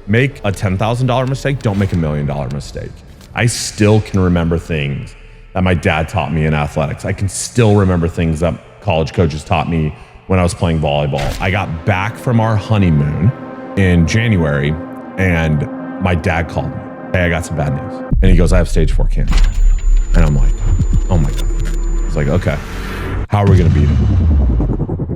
make a $10,000 mistake, don't make $1 million mistake. I still can remember things that my dad taught me in athletics. I can still remember things that college coaches taught me when I was playing volleyball. I got back from our honeymoon in January and my dad called me. Hey, I got some bad news. And he goes, I have stage 4 cancer. And I'm like, oh my God. He's like, okay, how are we gonna beat it?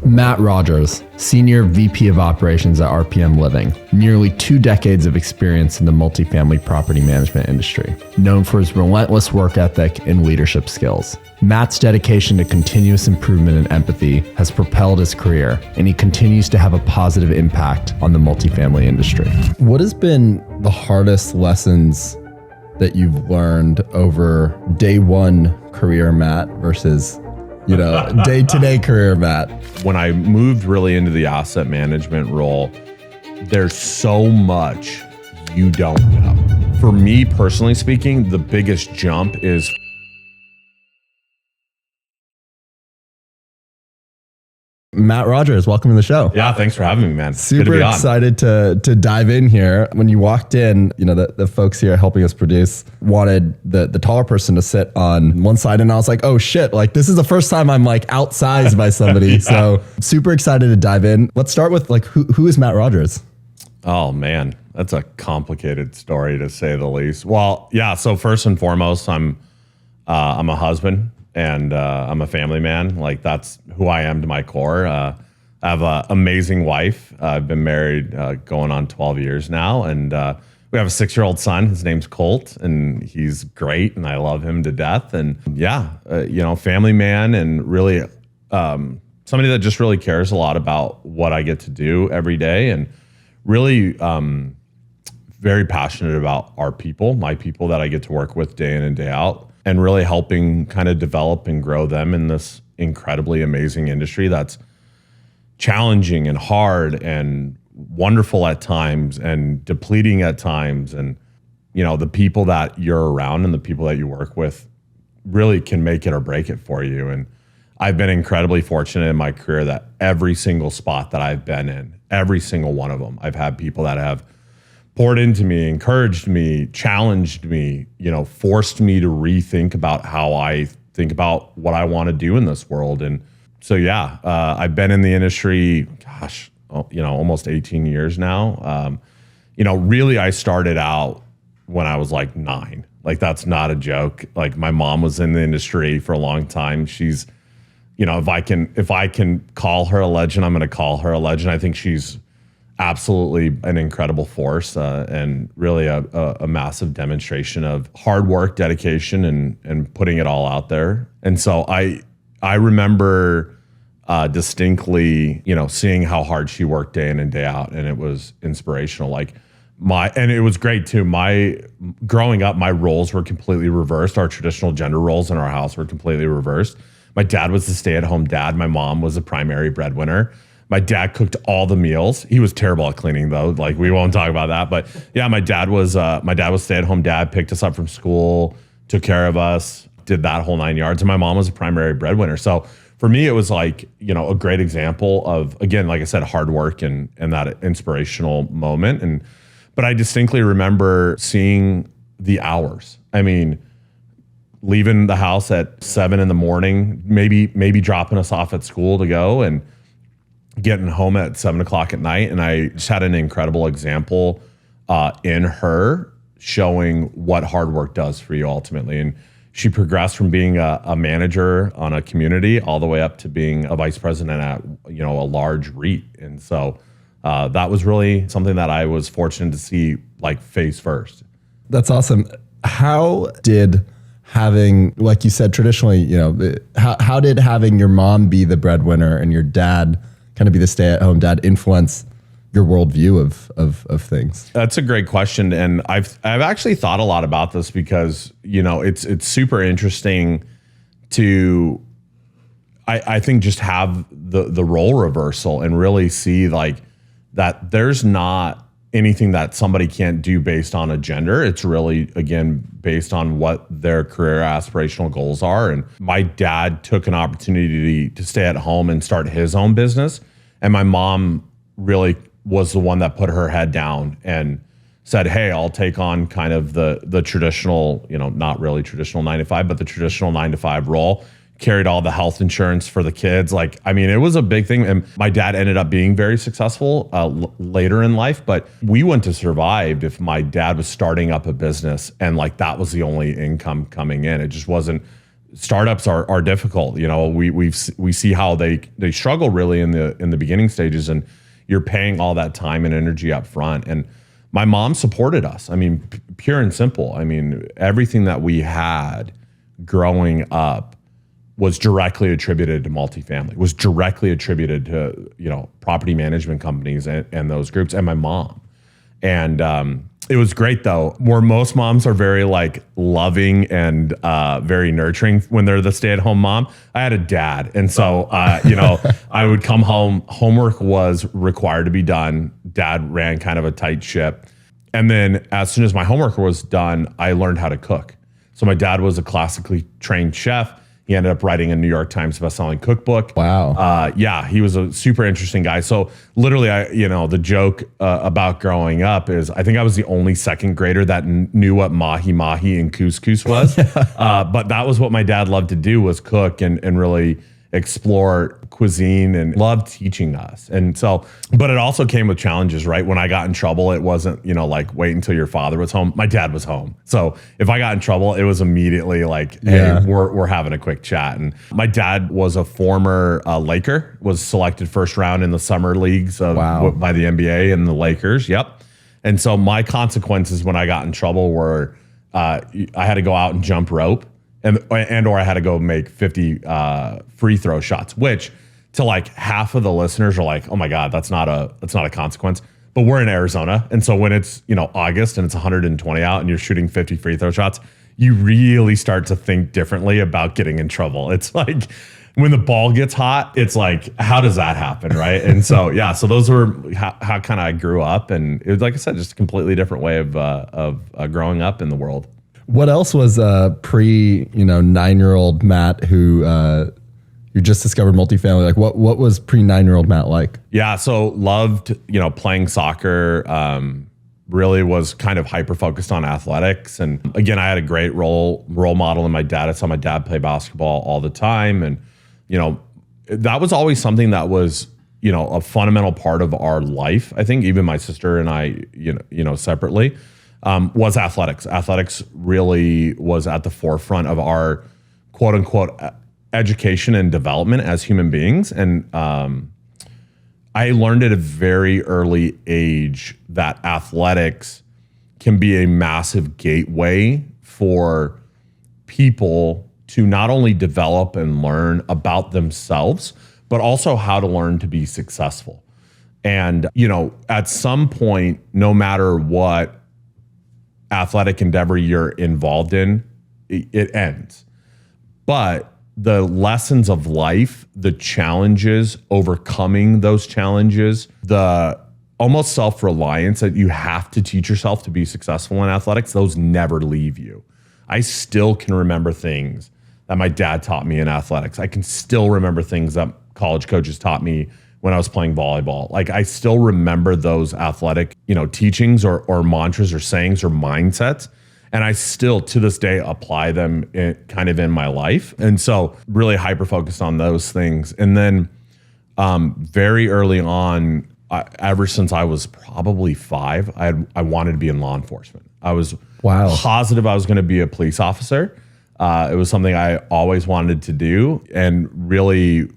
Matt Rogers, Senior VP of Operations at RPM Living, nearly 2 decades of experience in the multifamily property management industry, known for his relentless work ethic and leadership skills. Matt's dedication to continuous improvement and empathy has propelled his career, and he continues to have a positive impact on the multifamily industry. What has been the hardest lessons that you've learned over day one career Matt versus day-to-day career Matt? When I moved really into the asset management role, there's so much you don't know. For me, personally speaking, the biggest jump is Matt Rogers, welcome to the show. Yeah, thanks for having me, man. Super excited to dive in here. When you walked in, the folks here helping us produce wanted the taller person to sit on one side, and I was like, oh shit, like this is the first time I'm like outsized by somebody. Yeah. So super excited to dive in. Let's start with like who is Matt Rogers? Oh man, that's a complicated story to say the least. Well, yeah, so first and foremost, I'm a husband. And I'm a family man. Like that's who I am to my core. I have an amazing wife. I've been married going on 12 years now. And we have a 6-year-old son. His name's Colt, and he's great. And I love him to death. And yeah, family man, and really somebody that just really cares a lot about what I get to do every day. And really very passionate about our people, my people that I get to work with day in and day out. And really helping kind of develop and grow them in this incredibly amazing industry that's challenging and hard and wonderful at times and depleting at times. And, the people that you're around and the people that you work with really can make it or break it for you. And I've been incredibly fortunate in my career that every single spot that I've been in, every single one of them, I've had people that have poured into me, encouraged me, challenged me, forced me to rethink about how I think about what I want to do in this world. And so, yeah, I've been in the industry, almost 18 years now. Really I started out when I was like 9. Like that's not a joke. Like my mom was in the industry for a long time. She's, if I can call her a legend, I'm going to call her a legend. I think she's absolutely an incredible force and really a massive demonstration of hard work, dedication, and putting it all out there. And so I remember distinctly, seeing how hard she worked day in and day out, and it was inspirational. And it was great too. Growing up, my roles were completely reversed. Our traditional gender roles in our house were completely reversed. My dad was the stay-at-home dad. My mom was the primary breadwinner. My dad cooked all the meals. He was terrible at cleaning though. Like we won't talk about that. But yeah, my dad was stay-at-home dad, picked us up from school, took care of us, did that whole 9 yards. And my mom was a primary breadwinner. So for me, it was like, a great example of, again, like I said, hard work and that inspirational moment. But I distinctly remember seeing the hours. I mean, leaving the house at 7 a.m, maybe dropping us off at school to go and getting home at 7 o'clock at night. And I just had an incredible example in her showing what hard work does for you ultimately. And she progressed from being a manager on a community all the way up to being a vice president at, a large REIT. And so that was really something that I was fortunate to see face first. That's awesome. How did having, like you said, traditionally, how did having your mom be the breadwinner and your dad kind of be the stay-at-home dad influence your worldview of things? That's a great question, and I've actually thought a lot about this because it's super interesting to I think just have the role reversal and really see that there's not anything that somebody can't do based on a gender. It's really, again, based on what their career aspirational goals are. And my dad took an opportunity to stay at home and start his own business. And my mom really was the one that put her head down and said, hey, I'll take on kind of the traditional, not really traditional 9 to 5, but the traditional 9 to 5 role, carried all the health insurance for the kids. Like, I mean, it was a big thing. And my dad ended up being very successful later in life, but we wouldn't have survived if my dad was starting up a business and like that was the only income coming in. It just wasn't. Startups are difficult. We see how they struggle really in the beginning stages, and you're paying all that time and energy up front. And my mom supported us. I mean, pure and simple. I mean, everything that we had growing up was directly attributed to multifamily, was directly attributed to, property management companies and those groups and my mom. And it was great though, where most moms are very like loving and very nurturing when they're the stay-at-home mom. I had a dad. And so, I would come home, homework was required to be done. Dad ran kind of a tight ship. And then as soon as my homework was done, I learned how to cook. So my dad was a classically trained chef. He ended up writing a New York Times bestselling cookbook. Wow. Yeah, he was a super interesting guy. So literally, the joke about growing up is I think I was the only second grader that knew what mahi-mahi and couscous was. But that was what my dad loved to do, was cook and really explore cuisine, and loved teaching us. And so, but it also came with challenges, right? When I got in trouble, it wasn't, like wait until your father was home. My dad was home. So if I got in trouble, it was immediately like, hey, we're having a quick chat. And my dad was a former Laker, was selected first round in the summer leagues by the NBA and the Lakers. Yep. And so my consequences when I got in trouble were I had to go out and jump rope. Or I had to go make 50 free throw shots, which to like half of the listeners are like, oh my God, that's not a consequence. But we're in Arizona. And so when it's, August and it's 120 out and you're shooting 50 free throw shots, you really start to think differently about getting in trouble. It's like when the ball gets hot, it's like, how does that happen? Right. And so, so those were how kind of I grew up. And it was, like I said, just a completely different way of growing up in the world. What else was pre 9-year-old Matt who you just discovered multifamily? Like what was pre 9-year-old Matt like? Yeah, so loved playing soccer. Really was kind of hyper focused on athletics, and again I had a great role model in my dad. I saw my dad play basketball all the time, and that was always something that was a fundamental part of our life. I think even my sister and I separately. Was athletics. Athletics really was at the forefront of our quote unquote education and development as human beings. And I learned at a very early age that athletics can be a massive gateway for people to not only develop and learn about themselves, but also how to learn to be successful. And, at some point, no matter what athletic endeavor you're involved in, it ends. But the lessons of life, the challenges, overcoming those challenges, the almost self-reliance that you have to teach yourself to be successful in athletics, those never leave you. I still can remember things that my dad taught me in athletics. I can still remember things that college coaches taught me when I was playing volleyball. Like I still remember those athletic, teachings or mantras or sayings or mindsets. And I still to this day apply them in my life. And so really hyper focused on those things. And then very early on, ever since I was probably 5, I wanted to be in law enforcement. I was positive I was going to be a police officer. It was something I always wanted to do, and really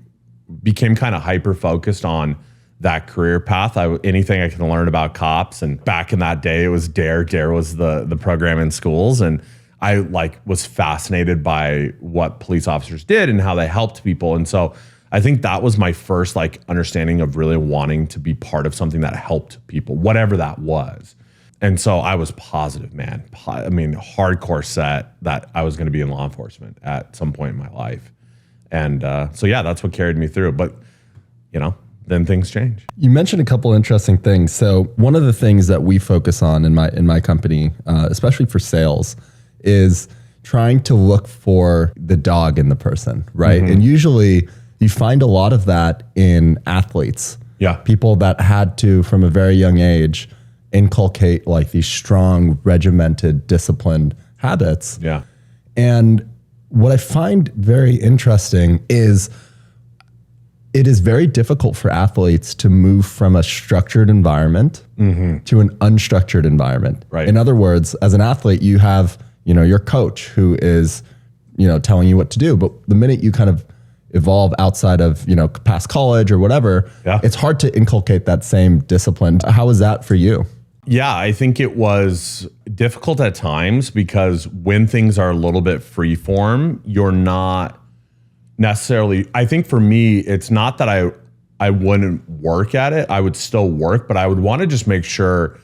became kind of hyper focused on that career path. Anything I can learn about cops, and back in that day it was DARE. DARE was the program in schools, and I was fascinated by what police officers did and how they helped people. And so I think that was my first understanding of really wanting to be part of something that helped people, whatever that was. And so I was positive, man. I mean, hardcore set that I was going to be in law enforcement at some point in my life. And so, that's what carried me through. But, then things change. You mentioned a couple interesting things. So one of the things that we focus on in my company, especially for sales, is trying to look for the dog in the person, right? Mm-hmm. And usually you find a lot of that in athletes. Yeah. People that had to, from a very young age, inculcate like these strong, regimented, disciplined habits. Yeah. And what I find very interesting is it is very difficult for athletes to move from a structured environment to an unstructured environment. Right. In other words, as an athlete, you have, your coach who is, telling you what to do. But the minute you kind of evolve outside of, past college or whatever, it's hard to inculcate that same discipline. How was that for you? Yeah, I think it was difficult at times because when things are a little bit free form, you're not necessarily, I think for me, it's not that I wouldn't work at it. I would still work, but I would want to just make sure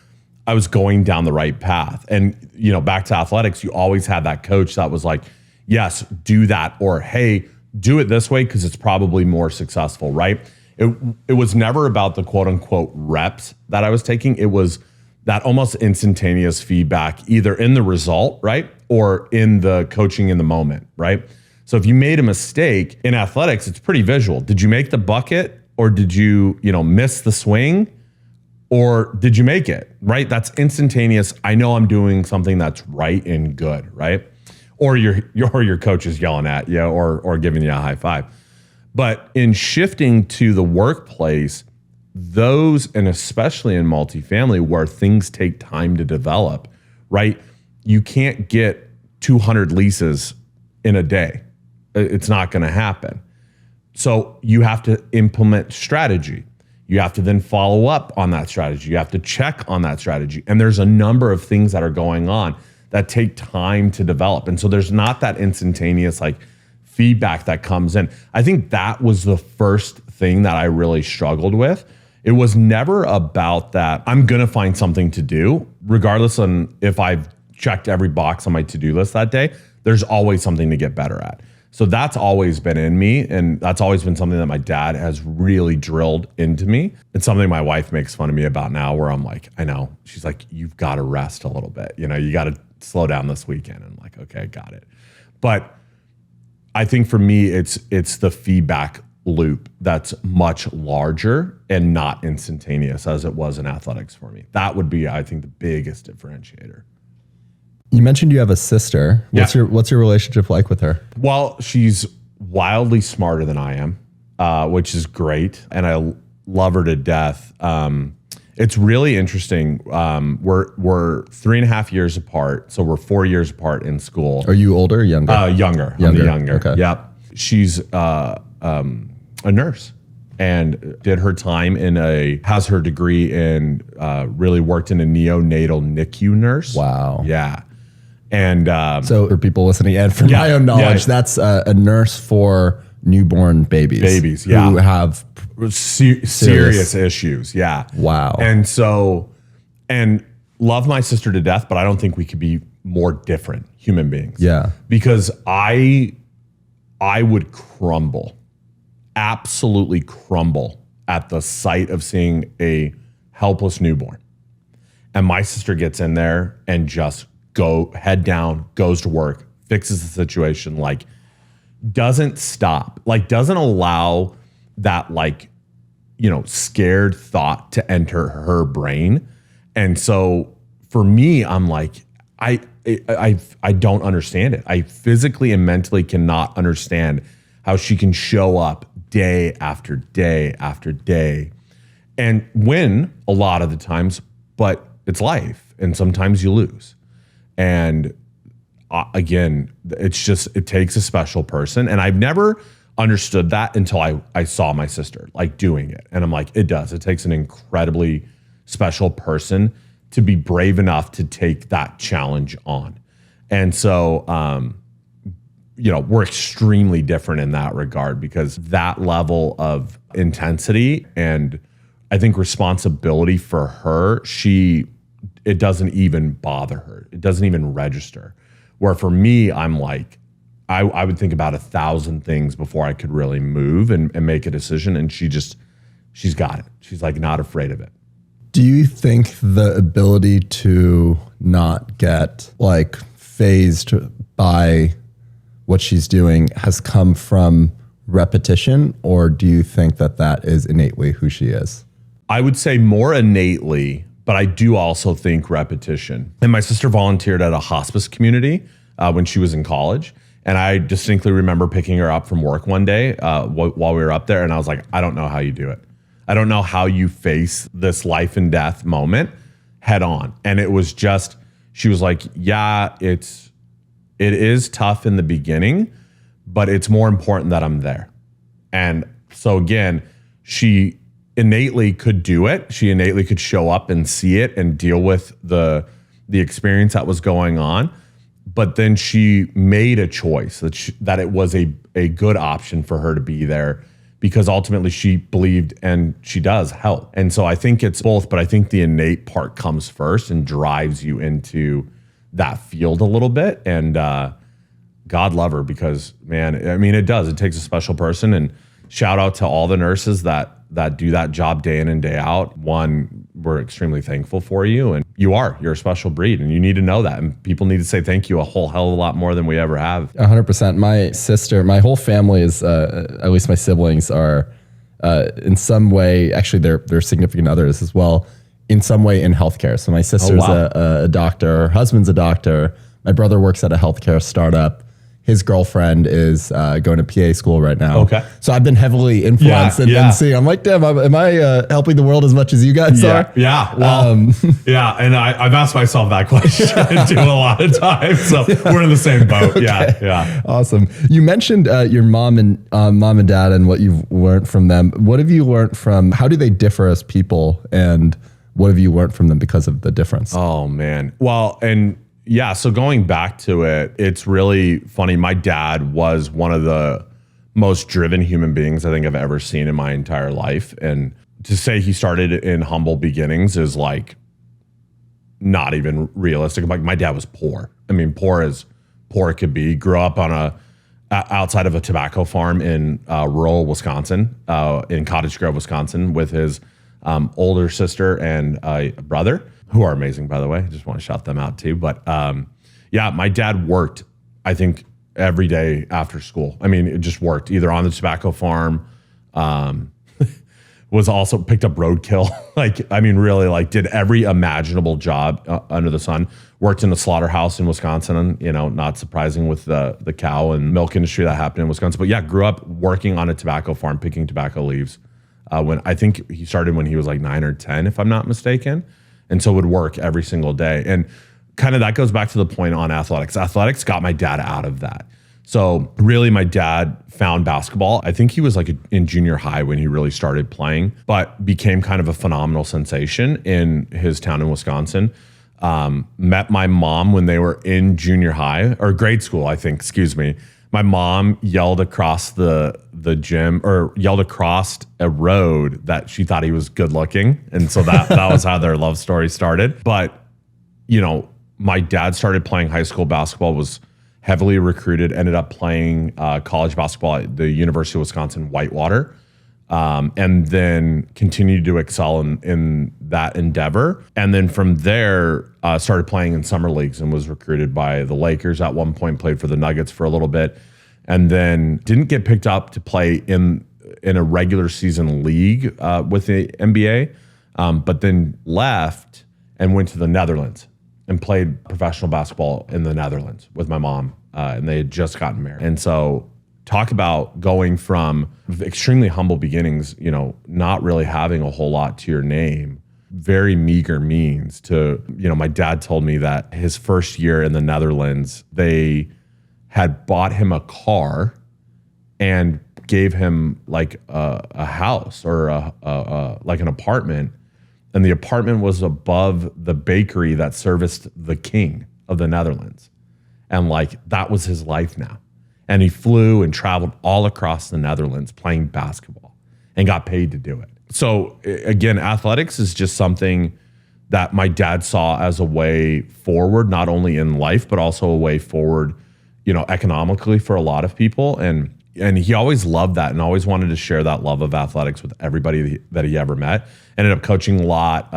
I was going down the right path. And, back to athletics, you always had that coach that was like, yes, do that. Or, hey, do it this way because it's probably more successful, right? It was never about the quote unquote reps that I was taking. It was that almost instantaneous feedback, either in the result, right? Or in the coaching in the moment, right? So if you made a mistake in athletics, it's pretty visual. Did you make the bucket or did you, miss the swing or did you make it, right? That's instantaneous. I know I'm doing something that's right and good, right? Or your coach is yelling at you or giving you a high five. But in shifting to the workplace, those, and especially in multifamily where things take time to develop, right? You can't get 200 leases in a day. It's not going to happen. So you have to implement strategy. You have to then follow up on that strategy. You have to check on that strategy. And there's a number of things that are going on that take time to develop. And so there's not that instantaneous like feedback that comes in. I think that was the first thing that I really struggled with. It was never about that I'm going to find something to do, regardless on if I've checked every box on my to-do list that day, there's always something to get better at. So that's always been in me. And that's always been something that my dad has really drilled into me. It's something my wife makes fun of me about now where I'm like, I know. She's like, you've got to rest a little bit. You got to slow down this weekend. And I'm like, okay, got it. But I think for me, it's the feedback loop that's much larger and not instantaneous as it was in athletics for me. That would be, I think, the biggest differentiator. You mentioned you have a sister. What's your relationship like with her? Well, she's wildly smarter than I am, which is great. And I love her to death. It's really interesting. We're 3.5 years apart. So we're 4 years apart in school. Are you older or younger? Younger. I'm the younger. Okay. Yep. She's a nurse and did her time has her degree in, really worked in a neonatal NICU nurse. Wow. Yeah. And so for people listening, and for my own knowledge, that's a nurse for newborn babies. Who have serious issues. Yeah. Wow. And so, love my sister to death, but I don't think we could be more different human beings. Yeah. Because I would crumble, absolutely crumble at the sight of seeing a helpless newborn. And my sister gets in there and just head down, goes to work, fixes the situation, like doesn't stop, like doesn't allow that scared thought to enter her brain. And so for me, I'm like, I don't understand it. I physically and mentally cannot understand how she can show up day after day after day and win a lot of the times, but it's life. And sometimes you lose. And again, it takes a special person. And I've never understood that until I saw my sister doing it. And I'm like, it does. It takes an incredibly special person to be brave enough to take that challenge on. And so, we're extremely different in that regard because that level of intensity and I think responsibility for her, it doesn't even bother her. It doesn't even register. Where for me, I'm like, I would think about 1,000 things before I could really move and make a decision. And she's got it. She's not afraid of it. Do you think the ability to not get phased by what she's doing has come from repetition, or do you think that is innately who she is? I would say more innately, But I do also think repetition. And my sister volunteered at a hospice community when she was in college. And I distinctly remember picking her up from work one day while we were up there. And I was like, I don't know how you do it. I don't know how you face this life and death moment head on. And it was just, she was like, yeah, it is tough in the beginning, but it's more important that I'm there. And so again, she innately could do it. She innately could show up and see it and deal with the experience that was going on. But then she made a choice that it was a good option for her to be there, because ultimately she believed, and she does, help. And so I think it's both, but I think the innate part comes first and drives you into that field a little bit. And God love her, because, man, I mean, it does. It takes a special person. And shout out to all the nurses that do that job day in and day out. One, we're extremely thankful for you, and you're a special breed, and you need to know that. And people need to say thank you a whole hell of a lot more than we ever have. 100%. My sister, my whole family is, at least my siblings are in some way, actually they're significant others as well, in some way in healthcare. So my sister's a doctor, her husband's a doctor. My brother works at a healthcare startup. His girlfriend is going to PA school right now. Okay. So I've been heavily influenced and seeing, I'm like, damn, am I helping the world as much as you guys are? Yeah. Well, yeah. And I've asked myself that question too a lot of times. So we're in the same boat. Okay. Yeah. Awesome. You mentioned your mom and dad and what you've learned from them. What have you learned from, how do they differ as people, and what have you learned from them because of the difference? Oh, man. Well, and yeah, so going back to it, it's really funny. My dad was one of the most driven human beings I think I've ever seen in my entire life. And to say he started in humble beginnings is like not even realistic. Like, my dad was poor. I mean, poor as poor it could be. Grew up on outside of a tobacco farm in rural Wisconsin, in Cottage Grove, Wisconsin, with his older sister and brother, who are amazing, by the way. I just want to shout them out too. But yeah, my dad worked, I think, every day after school. I mean, it just worked either on the tobacco farm, was also picked up roadkill. Like, I mean, really, like, did every imaginable job under the sun. Worked in a slaughterhouse in Wisconsin, you know, not surprising with the cow and milk industry that happened in Wisconsin. But yeah, grew up working on a tobacco farm, picking tobacco leaves. When I think he started when he was like 9 or 10, if I'm not mistaken. And so would work every single day. And kind of that goes back to the point on athletics. Athletics got my dad out of that. So really, my dad found basketball. I think he was like in junior high when he really started playing, but became kind of a phenomenal sensation in his town in Wisconsin. Met my mom when they were in junior high or grade school, I think, excuse me. My mom yelled across the gym, or yelled across a road, that she thought he was good looking. And so that was how their love story started. But, you know, my dad started playing high school basketball, was heavily recruited, ended up playing college basketball at the University of Wisconsin Whitewater, and then continued to excel in that endeavor. And then from there, started playing in summer leagues and was recruited by the Lakers at one point, played for the Nuggets for a little bit, and then didn't get picked up to play in a regular season league with the NBA, but then left and went to the Netherlands and played professional basketball in the Netherlands with my mom, and they had just gotten married. And so talk about going from extremely humble beginnings, you know, not really having a whole lot to your name, very meager means, to, you know, my dad told me that his first year in the Netherlands, they had bought him a car and gave him like a house or like an apartment. And the apartment was above the bakery that serviced the king of the Netherlands. And like, that was his life now. And he flew and traveled all across the Netherlands playing basketball and got paid to do it. So again, athletics is just something that my dad saw as a way forward, not only in life, but also a way forward, you know, economically for a lot of people. And he always loved that and always wanted to share that love of athletics with everybody that he ever met. Ended up coaching a lot,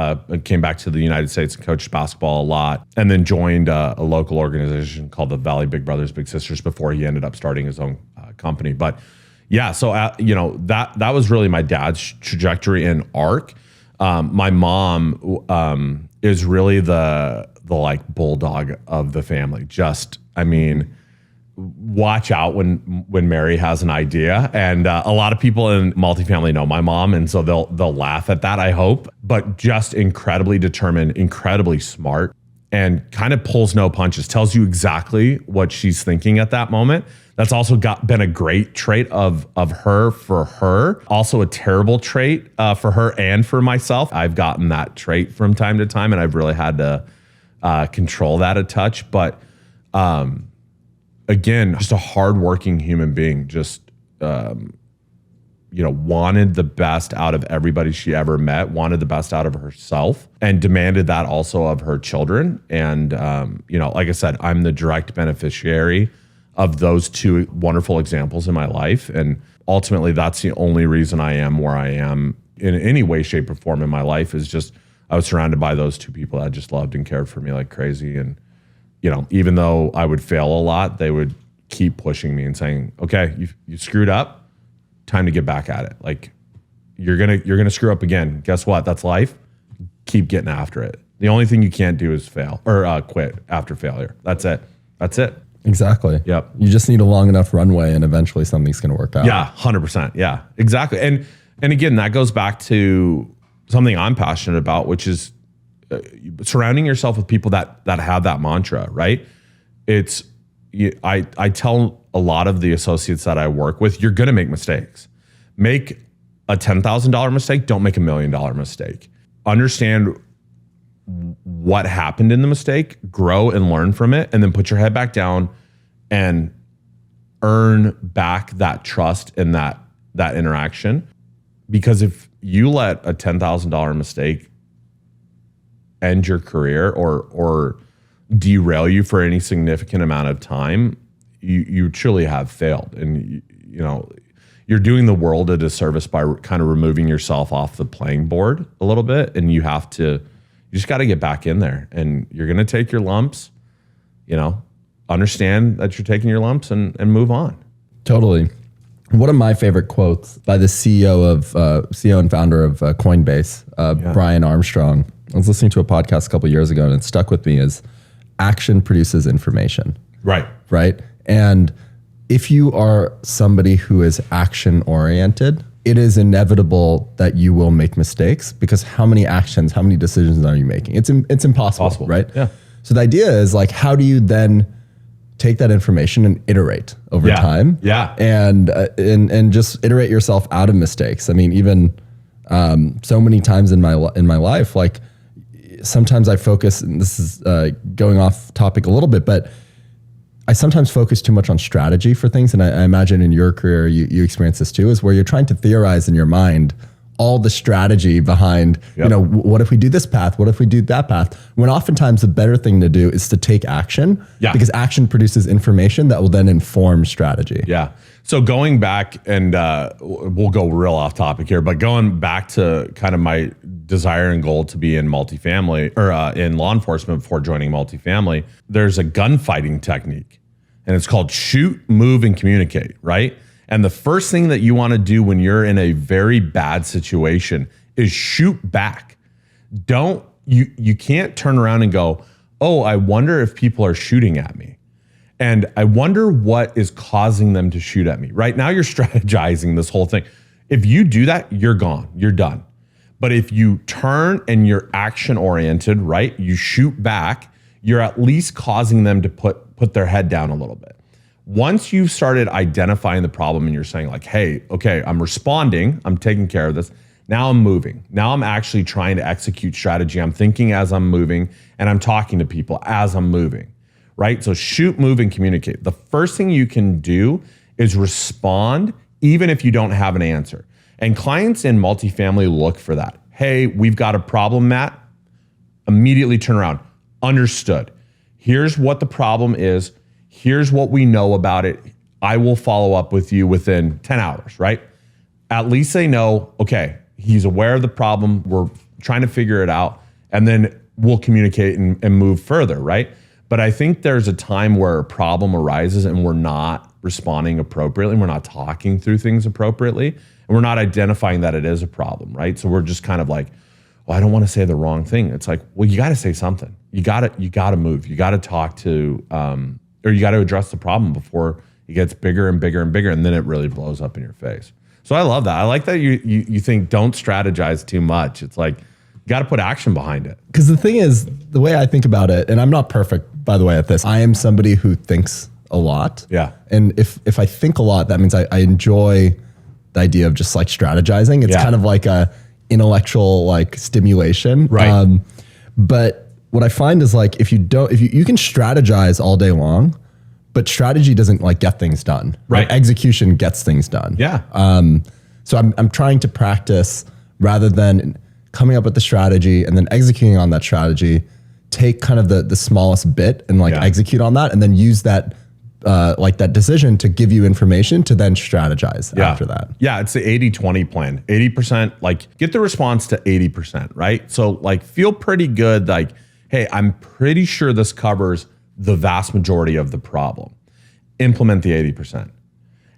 came back to the United States and coached basketball a lot, and then joined a local organization called the Valley Big Brothers Big Sisters before he ended up starting his own company. But yeah, so you know, that was really my dad's trajectory and arc. My mom is really the like bulldog of the family. Just, I mean, watch out when Mary has an idea. And a lot of people in multifamily know my mom, and so they'll laugh at that, I hope. But just incredibly determined, incredibly smart, and kind of pulls no punches, tells you exactly what she's thinking at that moment. That's also been a great trait of her for her. Also a terrible trait for her and for myself. I've gotten that trait from time to time, and I've really had to control that a touch. But again, just a hardworking human being, just wanted the best out of everybody she ever met, wanted the best out of herself, and demanded that also of her children. And like I said, I'm the direct beneficiary of those two wonderful examples in my life. And ultimately, that's the only reason I am where I am in any way, shape, or form in my life, is just I was surrounded by those two people that just loved and cared for me like crazy. And, even though I would fail a lot, they would keep pushing me and saying, okay, you screwed up, time to get back at it. Like, you're gonna screw up again. Guess what? That's life. Keep getting after it. The only thing you can't do is fail or quit after failure. That's it. Exactly. Yep. You just need a long enough runway, and eventually something's going to work out. Yeah, 100%. Yeah, exactly. And again, that goes back to something I'm passionate about, which is surrounding yourself with people that have that mantra, right? I tell a lot of the associates that I work with, you're going to make mistakes. Make a $10,000 mistake. Don't make $1 million mistake. Understand what happened in the mistake, grow and learn from it, and then put your head back down and earn back that trust and that interaction. Because if you let a $10,000 mistake end your career or derail you for any significant amount of time, you truly have failed. And you're doing the world a disservice by kind of removing yourself off the playing board a little bit. And you just got to get back in there, and you're going to take your lumps, understand that you're taking your lumps and move on. Totally. One of my favorite quotes by the CEO and founder of Coinbase, Brian Armstrong. I was listening to a podcast a couple of years ago, and it stuck with me, is action produces information. Right. Right. And if you are somebody who is action oriented, it is inevitable that you will make mistakes, because how many decisions are you making? It's impossible, right? Yeah. So the idea is, like, how do you then take that information and iterate over time? Yeah. And just iterate yourself out of mistakes. I mean, even so many times in my life, like, sometimes I focus, and this is going off topic a little bit, but I sometimes focus too much on strategy for things. And I imagine in your career, you experience this too, is where you're trying to theorize in your mind all the strategy behind, what if we do this path? What if we do that path? When oftentimes the better thing to do is to take action, because action produces information that will then inform strategy. Yeah. So going back, and we'll go real off topic here, but going back to kind of my desire and goal to be in multifamily or in law enforcement before joining multifamily, there's a gunfighting technique, and it's called shoot, move, and communicate, right? And the first thing that you want to do when you're in a very bad situation is shoot back. You can't turn around and go, oh, I wonder if people are shooting at me. And I wonder what is causing them to shoot at me. Right now, you're strategizing this whole thing. If you do that, you're gone. You're done. But if you turn and you're action oriented, right? You shoot back, you're at least causing them to put their head down a little bit. Once you've started identifying the problem and you're saying, like, hey, okay, I'm responding, I'm taking care of this. Now I'm moving. Now I'm actually trying to execute strategy. I'm thinking as I'm moving, and I'm talking to people as I'm moving, right? So shoot, move, and communicate. The first thing you can do is respond, even if you don't have an answer. And clients in multifamily look for that. Hey, we've got a problem, Matt. Immediately turn around. Understood. Here's what the problem is. Here's what we know about it. I will follow up with you within 10 hours, right? At least they know, okay, he's aware of the problem. We're trying to figure it out, and then we'll communicate and move further, right? But I think there's a time where a problem arises and we're not responding appropriately, and we're not talking through things appropriately, and we're not identifying that it is a problem, right? So we're just kind of like well, I don't want to say the wrong thing. It's like, well, you got to say something. You got to move. You got to talk to, or you got to address the problem before it gets bigger and bigger and bigger, and then it really blows up in your face. So I love that. I like that you think don't strategize too much. It's like you got to put action behind it. Because the thing is, the way I think about it, and I'm not perfect, by the way, at this. I am somebody who thinks a lot. Yeah. And if I think a lot, that means I enjoy the idea of just like strategizing. It's kind of like a intellectual like stimulation. Right. But what I find is like if you can strategize all day long, but strategy doesn't like get things done. Right. Execution gets things done. Yeah. So I'm trying to practice rather than coming up with the strategy and then executing on that strategy, take kind of the smallest bit and like execute on that and then use that like that decision to give you information to then strategize after that. Yeah, it's the 80-20 plan. 80%, like get the response to 80%, right? So like feel pretty good like, hey, I'm pretty sure this covers the vast majority of the problem. Implement the 80%.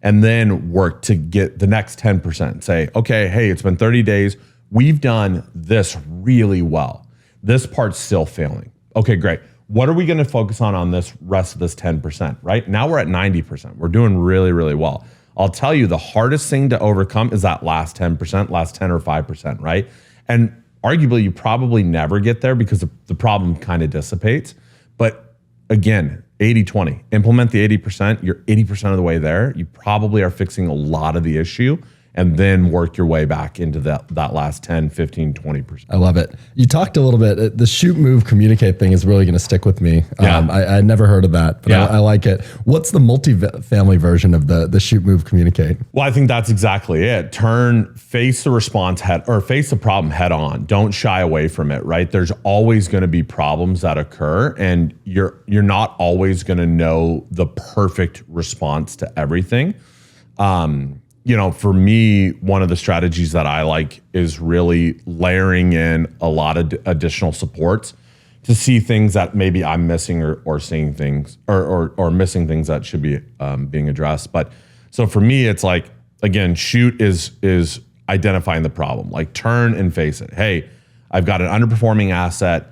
And then work to get the next 10%. Say, okay, hey, it's been 30 days. We've done this really well. This part's still failing. Okay, great. What are we going to focus on this rest of this 10%, right? Now we're at 90%. We're doing really, really well. I'll tell you the hardest thing to overcome is that last 10%, last 10 or 5%, right? And arguably you probably never get there because the problem kind of dissipates. But again, 80-20, implement the 80%, you're 80% of the way there. You probably are fixing a lot of the issue and then work your way back into that last 10, 15, 20%. I love it. You talked a little bit, the shoot, move, communicate thing is really going to stick with me. I never heard of that, but I like it. What's the multifamily version of the shoot, move, communicate? Well, I think that's exactly it. Face the problem head on. Don't shy away from it, right? There's always going to be problems that occur and you're not always going to know the perfect response to everything. For me, one of the strategies that I like is really layering in a lot of additional supports to see things that maybe I'm missing or seeing things or missing things that should be being addressed. But so for me, it's like, again, shoot is identifying the problem, like turn and face it. Hey, I've got an underperforming asset.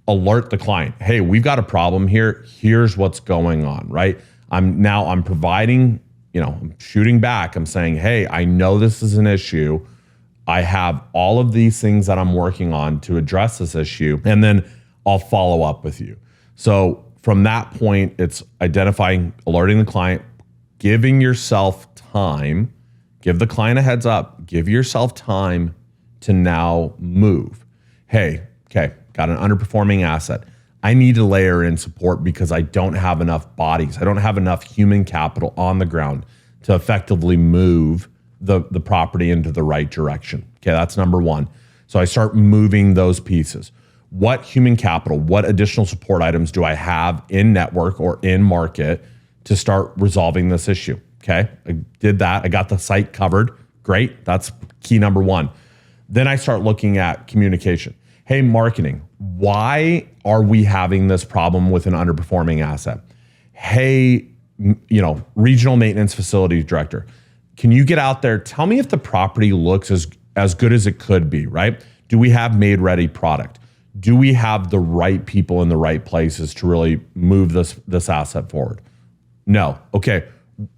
Alert the client. Hey, we've got a problem here. Here's what's going on, right? I'm providing, I'm shooting back. I'm saying, hey, I know this is an issue. I have all of these things that I'm working on to address this issue, and then I'll follow up with you. So from that point, it's identifying, alerting the client, giving yourself time, give the client a heads up, give yourself time to now move. Hey, okay, got an underperforming asset. I need to layer in support because I don't have enough bodies. I don't have enough human capital on the ground to effectively move the property into the right direction. Okay, that's number one. So I start moving those pieces. What human capital, what additional support items do I have in network or in market to start resolving this issue? Okay, I did that. I got the site covered. Great, that's key number one. Then I start looking at communication. Hey, marketing, why are we having this problem with an underperforming asset? Hey, regional maintenance facilities director, can you get out there? Tell me if the property looks as good as it could be, right? Do we have made-ready product? Do we have the right people in the right places to really move this asset forward? No. Okay,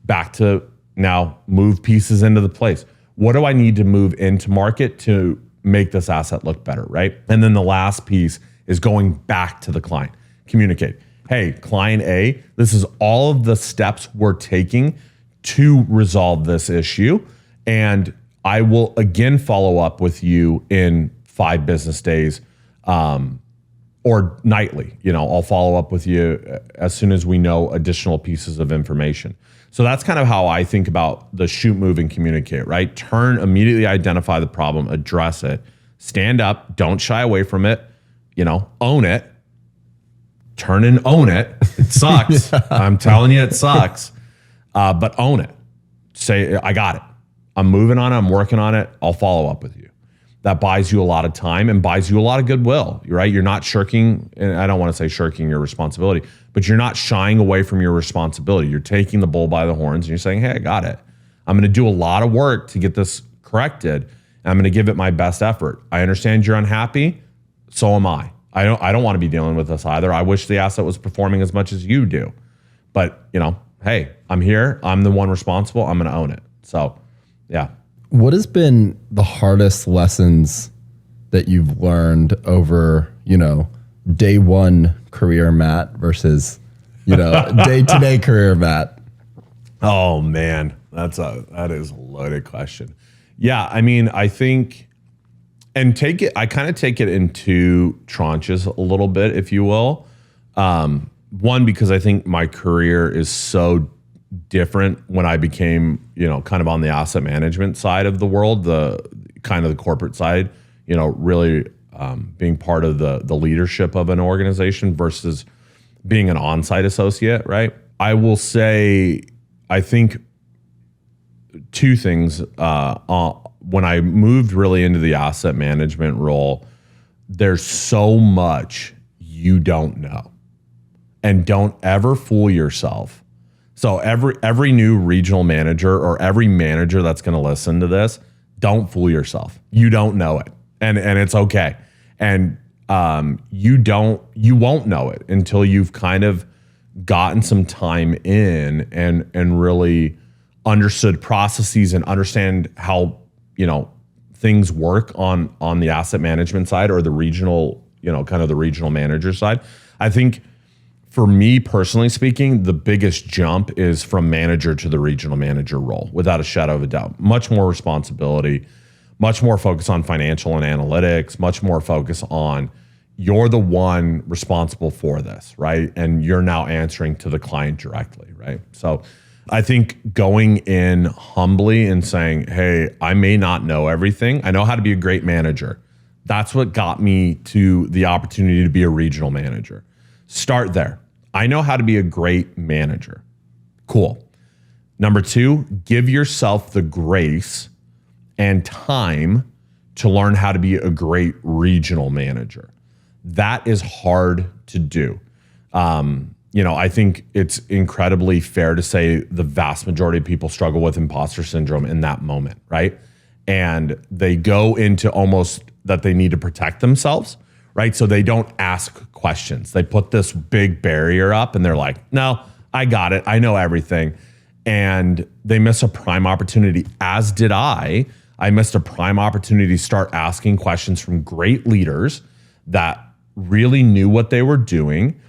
back to now move pieces into the place. What do I need to move into market to make this asset look better, right? And then the last piece is going back to the client. Communicate. Hey, client A, this is all of the steps we're taking to resolve this issue. And I will again follow up with you in 5 business days or nightly. I'll follow up with you as soon as we know additional pieces of information. So that's kind of how I think about the shoot, move, and communicate, right? Turn, immediately identify the problem, address it, stand up, don't shy away from it, own it, turn and own it. It sucks. I'm telling you, it sucks. But own it. Say, I got it. I'm moving on it. I'm working on it. I'll follow up with you. That buys you a lot of time and buys you a lot of goodwill, right? You're not shirking, and I don't want to say shirking your responsibility, but you're not shying away from your responsibility. You're taking the bull by the horns and you're saying, hey, I got it. I'm going to do a lot of work to get this corrected. and I'm going to give it my best effort. I understand you're unhappy. So am I. I don't want to be dealing with this either. I wish the asset was performing as much as you do. But, hey, I'm here. I'm the one responsible. I'm going to own it. So, yeah. What has been the hardest lessons that you've learned over, day one career Matt versus, day-to-day career Matt? Oh man, that is a loaded question. Yeah, I mean, I think, I kind of take it in two tranches a little bit, if you will. One, because I think my career is so different when I became, kind of on the asset management side of the world, the kind of the corporate side, really being part of the leadership of an organization versus being an on-site associate, right? I will say, I think two things. When I moved really into the asset management role, there's so much you don't know. And don't ever fool yourself. So every new regional manager or every manager that's going to listen to this, don't fool yourself. You don't know it. And it's okay. And you won't know it until you've kind of gotten some time in and really understood processes and understand how, things work on the asset management side or the regional, kind of the regional manager side. I think for me personally speaking, the biggest jump is from manager to the regional manager role, without a shadow of a doubt. Much more responsibility, much more focus on financial and analytics, much more focus on you're the one responsible for this, right? And you're now answering to the client directly, right? So I think going in humbly and saying, hey, I may not know everything. I know how to be a great manager. That's what got me to the opportunity to be a regional manager. Start there. I know how to be a great manager. Cool. Number two, give yourself the grace and time to learn how to be a great regional manager. That is hard to do. I think it's incredibly fair to say the vast majority of people struggle with imposter syndrome in that moment, right? And they go into almost that they need to protect themselves, right? So they don't ask questions. They put this big barrier up and they're like, no, I got it. I know everything. And they miss a prime opportunity, as did I. I missed a prime opportunity to start asking questions from great leaders that really knew what they were doing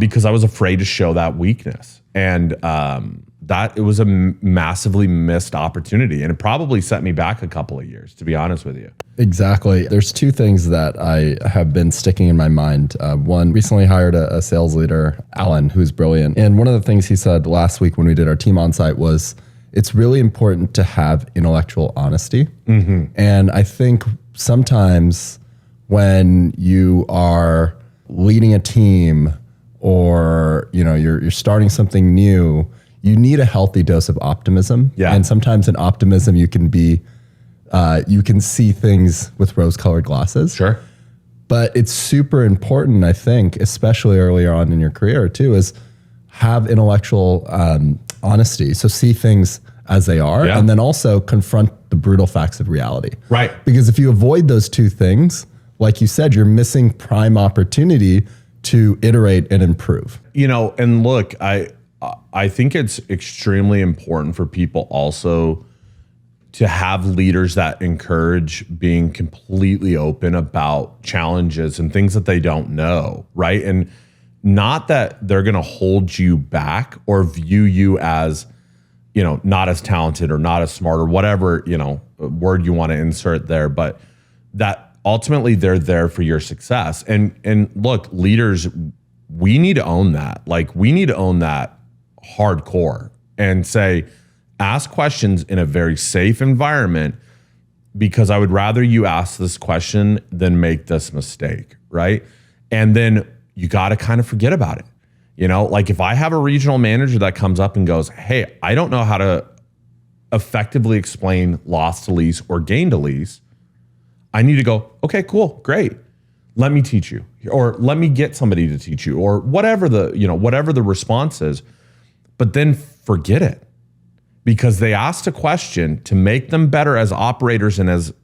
because I was afraid to show that weakness. And it was a massively missed opportunity. And it probably set me back a couple of years, to be honest with you. Exactly. There's two things that I have been sticking in my mind. One, recently hired a sales leader, Alan, who's brilliant. And one of the things he said last week when we did our team on-site was, it's really important to have intellectual honesty. Mm-hmm. And I think sometimes when you are leading a team or you're starting something new, you need a healthy dose of optimism. Yeah. And sometimes in optimism, you can see things with rose-colored glasses. Sure. But it's super important, I think, especially earlier on in your career too, is have intellectual honesty. So see things as they are, yeah. And then also confront the brutal facts of reality. Right. Because if you avoid those two things, like you said, you're missing prime opportunity to iterate and improve. And look, I think it's extremely important for people also to have leaders that encourage being completely open about challenges and things that they don't know, right? And not that they're going to hold you back or view you as, not as talented or not as smart or whatever, word you want to insert there, but that ultimately they're there for your success. And look, leaders, we need to own that. Like, we need to own that hardcore and say, ask questions in a very safe environment, because I would rather you ask this question than make this mistake, right? And then you got to kind of forget about it. Like if I have a regional manager that comes up and goes, hey, I don't know how to effectively explain loss to lease or gain to lease, I need to go, okay, cool, great. Let me teach you, or let me get somebody to teach you, or whatever the response is, but then forget it. because they asked a question to make them better as operators and as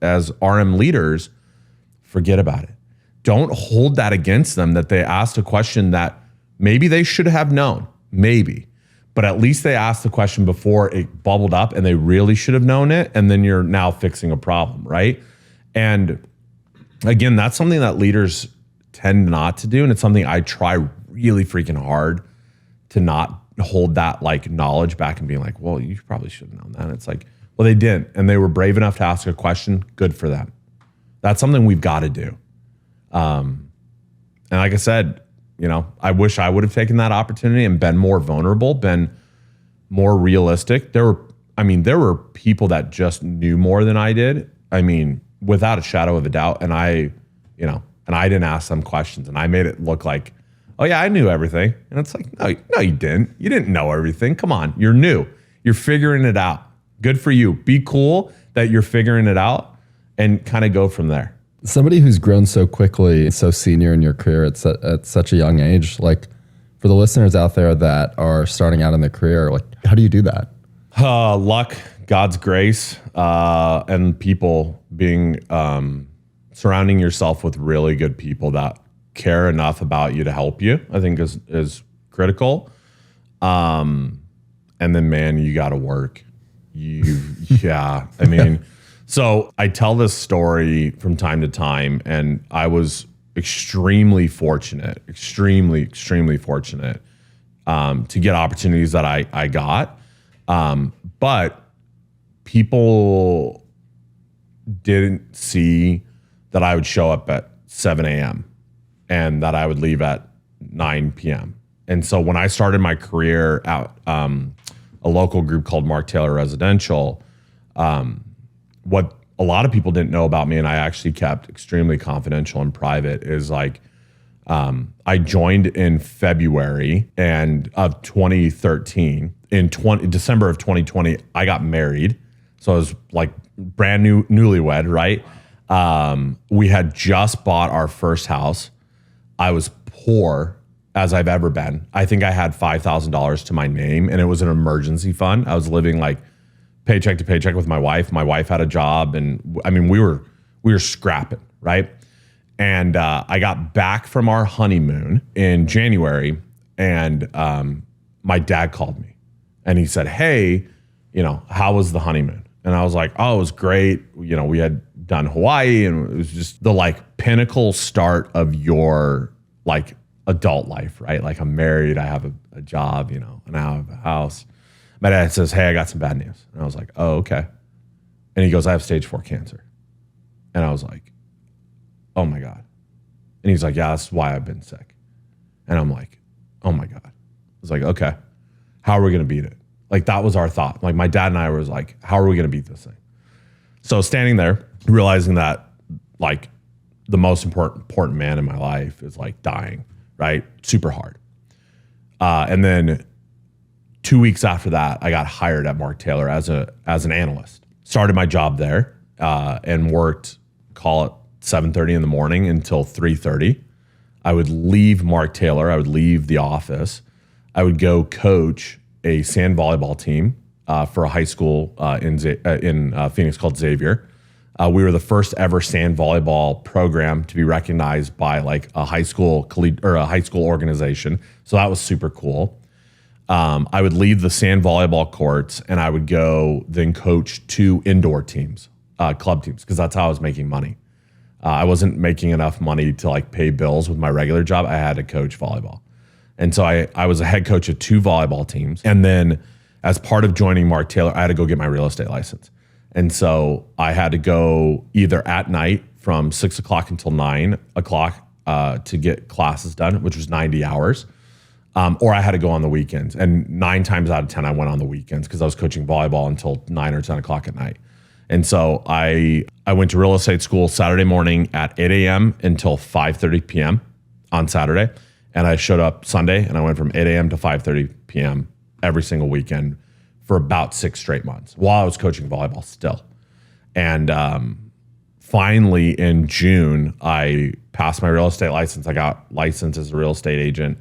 RM leaders, forget about it. Don't hold that against them that they asked a question that maybe they should have known, maybe. But at least they asked the question before it bubbled up and they really should have known it. And then you're now fixing a problem, right? And again, that's something that leaders tend not to do. And it's something I try really freaking hard to not hold that like knowledge back and being like, well, you probably should have known that. And it's like, well, they didn't. And they were brave enough to ask a question. Good for them. That's something we've got to do. And like I said, I wish I would have taken that opportunity and been more vulnerable, been more realistic. There were people that just knew more than I did. I mean, without a shadow of a doubt. And I didn't ask them questions and I made it look like, oh yeah, I knew everything. And it's like, no, you didn't. You didn't know everything. Come on. You're new. You're figuring it out. Good for you. Be cool that you're figuring it out and kind of go from there. Somebody who's grown so quickly, so senior in your career at such a young age, like for the listeners out there that are starting out in their career, like how do you do that? Luck, God's grace, and people being, surrounding yourself with really good people that care enough about you to help you, I think is critical. And then man, you got to work. Yeah. I mean, so I tell this story from time to time, and I was extremely fortunate to get opportunities that I got. But people didn't see that I would show up at 7 a.m. and that I would leave at 9 p.m. And so when I started my career at a local group called Mark Taylor Residential, what a lot of people didn't know about me, and I actually kept extremely confidential and private, is like I joined in February of 2013. In December of 2020, I got married. So I was like brand new, newlywed, right? We had just bought our first house. I was poor as I've ever been. I think I had $5,000 to my name, and it was an emergency fund. I was living like paycheck to paycheck with my wife. My wife had a job, and I mean, we were scrapping, right? And I got back from our honeymoon in January, and my dad called me, and he said, "Hey, how was the honeymoon?" And I was like, "Oh, it was great. We had done Hawaii, and it was just the like pinnacle start of your like adult life, right? Like I'm married, I have a job, and now I have a house." My dad says, "Hey, I got some bad news." And I was like, "Oh, okay." And he goes, "I have stage 4 cancer." And I was like, "Oh my God." And he's like, "Yeah, that's why I've been sick." And I'm like, "Oh my God." I was like, "Okay, how are we going to beat it?" Like that was our thought. Like my dad and I was like, how are we going to beat this thing? So standing there, realizing that like the most important man in my life is like dying, right? Super hard. And then 2 weeks after that, I got hired at Mark Taylor as an analyst. Started my job there and worked, call it 7:30 in the morning until 3:30. I would leave Mark Taylor. I would leave the office. I would go coach a sand volleyball team for a high school in Phoenix called Xavier. We were the first ever sand volleyball program to be recognized by like a high school organization. So that was super cool. I would leave the sand volleyball courts and I would go then coach 2 indoor teams, club teams, because that's how I was making money. I wasn't making enough money to like pay bills with my regular job. I had to coach volleyball. And so I was a head coach of 2 volleyball teams. And then as part of joining Mark Taylor, I had to go get my real estate license. And so I had to go either at night from 6 o'clock until 9 o'clock to get classes done, which was 90 hours. Or I had to go on the weekends. And 9 times out of 10, I went on the weekends because I was coaching volleyball until 9 or 10 o'clock at night. And so I went to real estate school Saturday morning at 8 a.m. until 5:30 p.m. on Saturday. And I showed up Sunday and I went from 8 a.m. to 5:30 p.m. every single weekend for about 6 straight months while I was coaching volleyball still. And finally in June, I passed my real estate license. I got licensed as a real estate agent,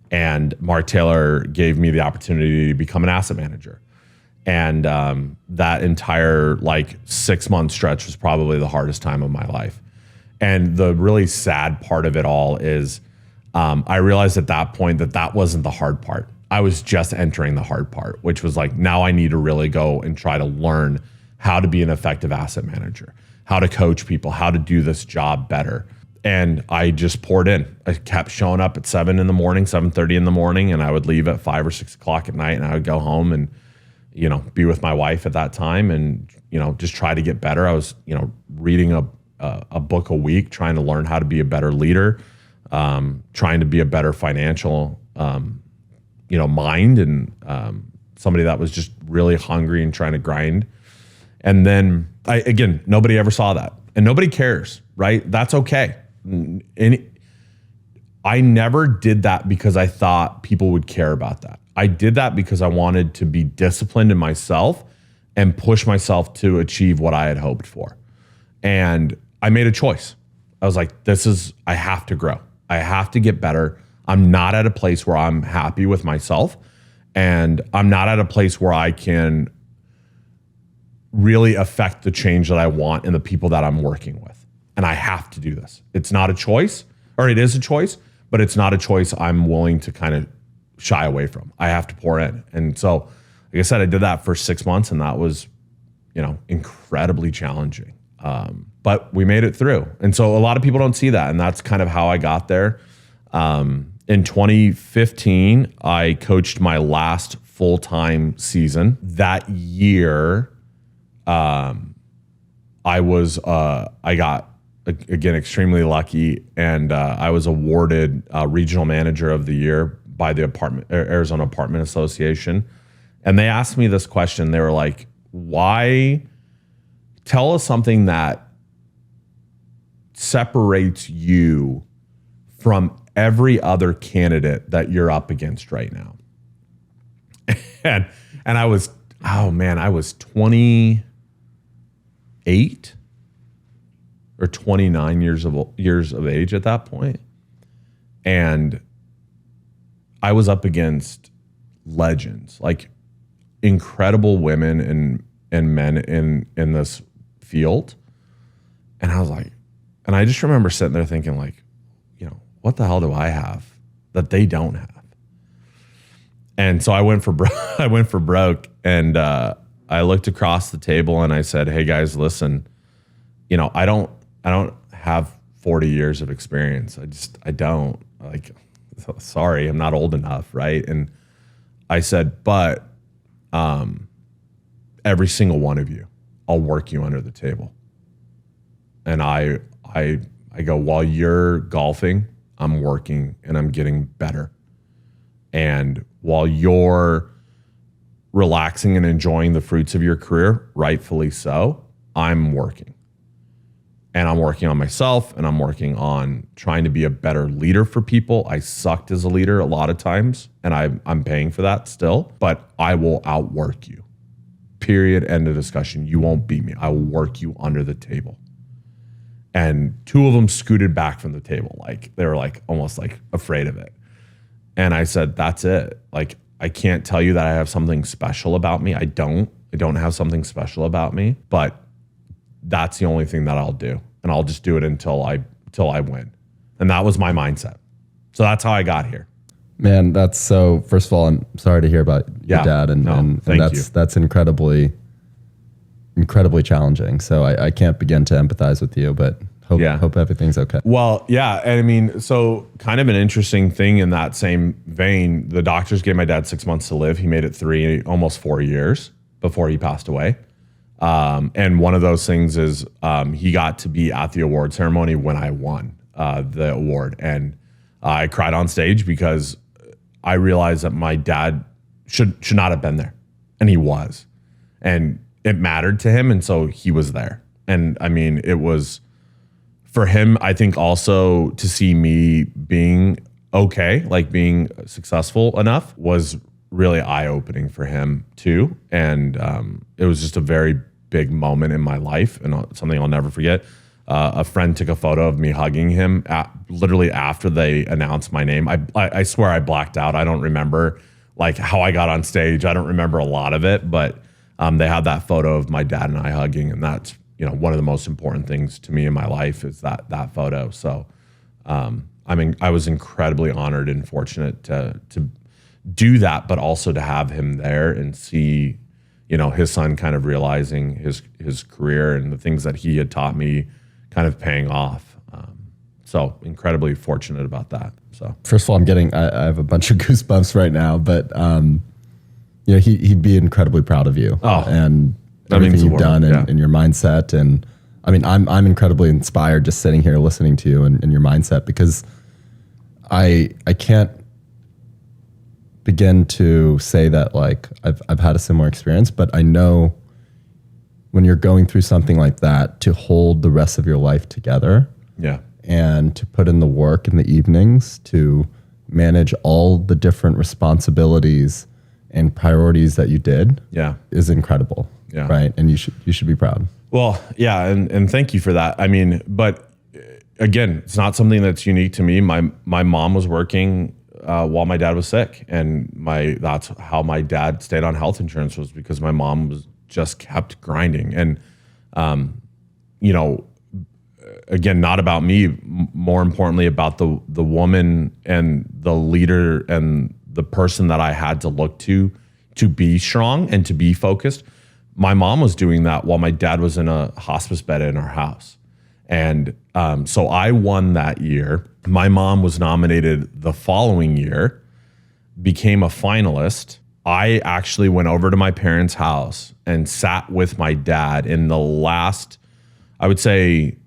and Mark Taylor gave me the opportunity to become an asset manager. And that entire like 6-month stretch was probably the hardest time of my life. And the really sad part of it all is I realized at that point that wasn't the hard part. I was just entering the hard part, which was like, now I need to really go and try to learn how to be an effective asset manager, how to coach people, how to do this job better. And I just poured in. I kept showing up at 7 in the morning, 7:30 in the morning, and I would leave at 5 or 6 o'clock at night, and I would go home and, you know, be with my wife at that time and, you know, just try to get better. I was, you know, reading a book a week, trying to learn how to be a better leader, trying to be a better financial, you know, mind, and somebody that was just really hungry and trying to grind. And then again, nobody ever saw that, and nobody cares, right? That's okay. I never did that because I thought people would care about that. I did that because I wanted to be disciplined in myself and push myself to achieve what I had hoped for. And I made a choice. I was like, I have to grow. I have to get better. I'm not at a place where I'm happy with myself, and I'm not at a place where I can really affect the change that I want in the people that I'm working with. And I have to do this. It's not a choice, or it is a choice, but it's not a choice I'm willing to kind of shy away from. I have to pour in. And so, like I said, I did that for 6 months, and that was, you know, incredibly challenging. But we made it through. And so a lot of people don't see that. And that's kind of how I got there. In 2015, I coached my last full-time season. That year, I got, again, extremely lucky, and I was awarded Regional Manager of the Year by the Arizona Apartment Association. And they asked me this question. They were like, why? Tell us something that separates you from every other candidate that you're up against right now. and I was, I was 28 or 29 years of age at that point. And I was up against legends, like incredible women and men in this field. And I was like, and I just remember sitting there thinking, like, you know, what the hell do I have that they don't have? And so I went for broke, and I looked across the table and I said, hey guys, listen, you know, I don't have 40 years of experience. I don't, like, sorry, I'm not old enough. Right. And I said, but every single one of you, I'll work you under the table. And I go, while you're golfing, I'm working and I'm getting better. And while you're relaxing and enjoying the fruits of your career, rightfully so, I'm working. And I'm working on myself, and I'm working on trying to be a better leader for people. I sucked as a leader a lot of times, and I'm paying for that still, but I will outwork you. Period. End of discussion. You won't beat me. I will work you under the table. And two of them scooted back from the table. Like, they were like almost like afraid of it. And I said, that's it. Like, I can't tell you that I have something special about me. I don't have something special about me, but that's the only thing that I'll do. And I'll just do it until I win. And that was my mindset. So that's how I got here. Man, that's so, first of all, I'm sorry to hear about your dad, and that's incredibly challenging. So I can't begin to empathize with you, but hope everything's okay. Well, yeah. And I mean, so kind of an interesting thing in that same vein, the doctors gave my dad 6 months to live. He made it almost 4 years before he passed away. And one of those things is he got to be at the award ceremony when I won the award. And I cried on stage because I realized that my dad should not have been there. And he was. And it mattered to him. And so he was there. And I mean, it was for him, I think also to see me being okay, like being successful enough, was really eye-opening for him too. And it was just a very big moment in my life, and something I'll never forget. A friend took a photo of me hugging him literally after they announced my name. I swear I blacked out. I don't remember like how I got on stage. I don't remember a lot of it, but They had that photo of my dad and I hugging, and that's, one of the most important things to me in my life is that photo. So, I was incredibly honored and fortunate to do that, but also to have him there and see, his son kind of realizing his career and the things that he had taught me kind of paying off. So incredibly fortunate about that. So first of all, I have a bunch of goosebumps right now, but he'd be incredibly proud of you and everything you've done and your mindset. And I'm incredibly inspired just sitting here listening to you and your mindset, because I can't begin to say that like I've had a similar experience, but I know when you're going through something like that, to hold the rest of your life together. Yeah. And to put in the work in the evenings to manage all the different responsibilities and priorities that you did is incredible. Yeah. Right. And you should be proud. Well, yeah. And thank you for that. But again, it's not something that's unique to me. My mom was working while my dad was sick, and that's how my dad stayed on health insurance, was because my mom was just kept grinding. And, again, not about me, more importantly about the woman and the leader and the person that I had to look to be strong and to be focused. My mom was doing that while my dad was in a hospice bed in our house. And so I won that year. My mom was nominated the following year, became a finalist. I actually went over to my parents' house and sat with my dad in the last, I would say,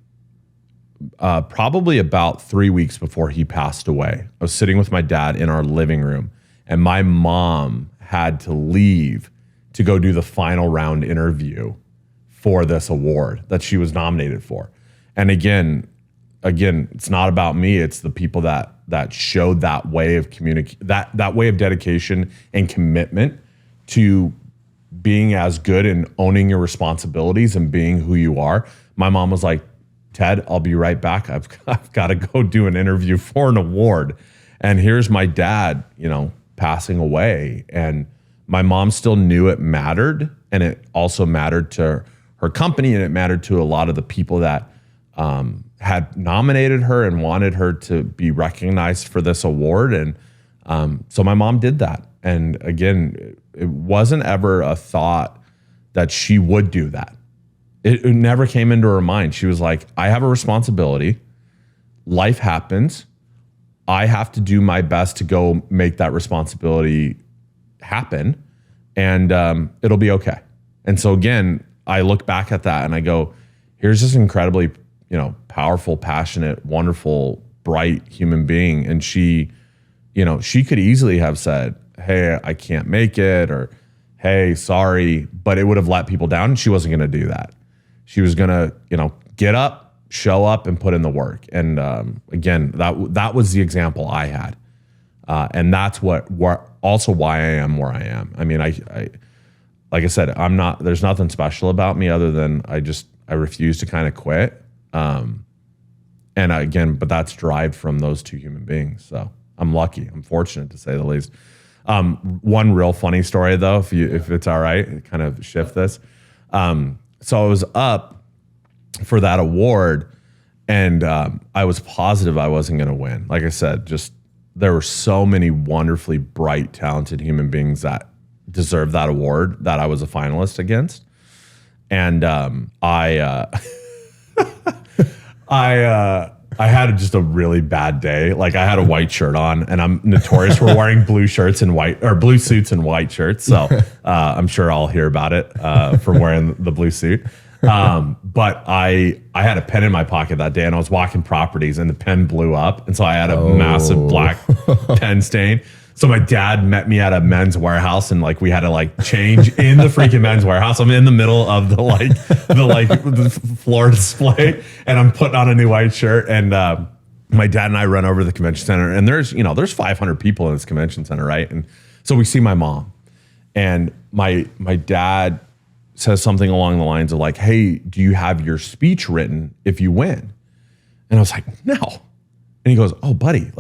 probably about 3 weeks before he passed away. I was sitting with my dad in our living room, and my mom had to leave to go do the final round interview for this award that she was nominated for. And again, it's not about me. It's the people that showed that way of that way of dedication and commitment to being as good and owning your responsibilities and being who you are. My mom was like, Ted, I'll be right back. I've got to go do an interview for an award. And here's my dad, passing away. And my mom still knew it mattered. And it also mattered to her company. And it mattered to a lot of the people that had nominated her and wanted her to be recognized for this award. And so my mom did that. And again, it wasn't ever a thought that she would do that. It never came into her mind. She was like, I have a responsibility. Life happens. I have to do my best to go make that responsibility happen, and it'll be okay. And so again, I look back at that and I go, here's this incredibly, powerful, passionate, wonderful, bright human being. And she could easily have said, hey, I can't make it, or hey, sorry, but it would have let people down. She wasn't going to do that. She was going to, get up, show up, and put in the work. And again, that was the example I had. And that's what also why I am where I am. I like I said, there's nothing special about me other than I refuse to kind of quit. And again, but that's derived from those two human beings. So I'm lucky. I'm fortunate, to say the least. One real funny story though, if it's all right, kind of shift this. So I was up for that award, and I was positive I wasn't going to win. Like I said, there were so many wonderfully bright, talented human beings that deserved that award that I was a finalist against. And I had just a really bad day. Like, I had a white shirt on, and I'm notorious for wearing blue suits and white shirts. So I'm sure I'll hear about it for wearing the blue suit. But I had a pen in my pocket that day, and I was walking properties, and the pen blew up. And so I had a massive black pen stain. So my dad met me at a Men's Warehouse, and we had to change in the freaking Men's Warehouse. I'm in the middle of the floor display, and I'm putting on a new white shirt. And my dad and I run over to the convention center, and there's 500 people in this convention center, right? And so we see my mom, and my dad says something along the lines of hey, do you have your speech written if you win? And I was like, no. And he goes, oh, buddy,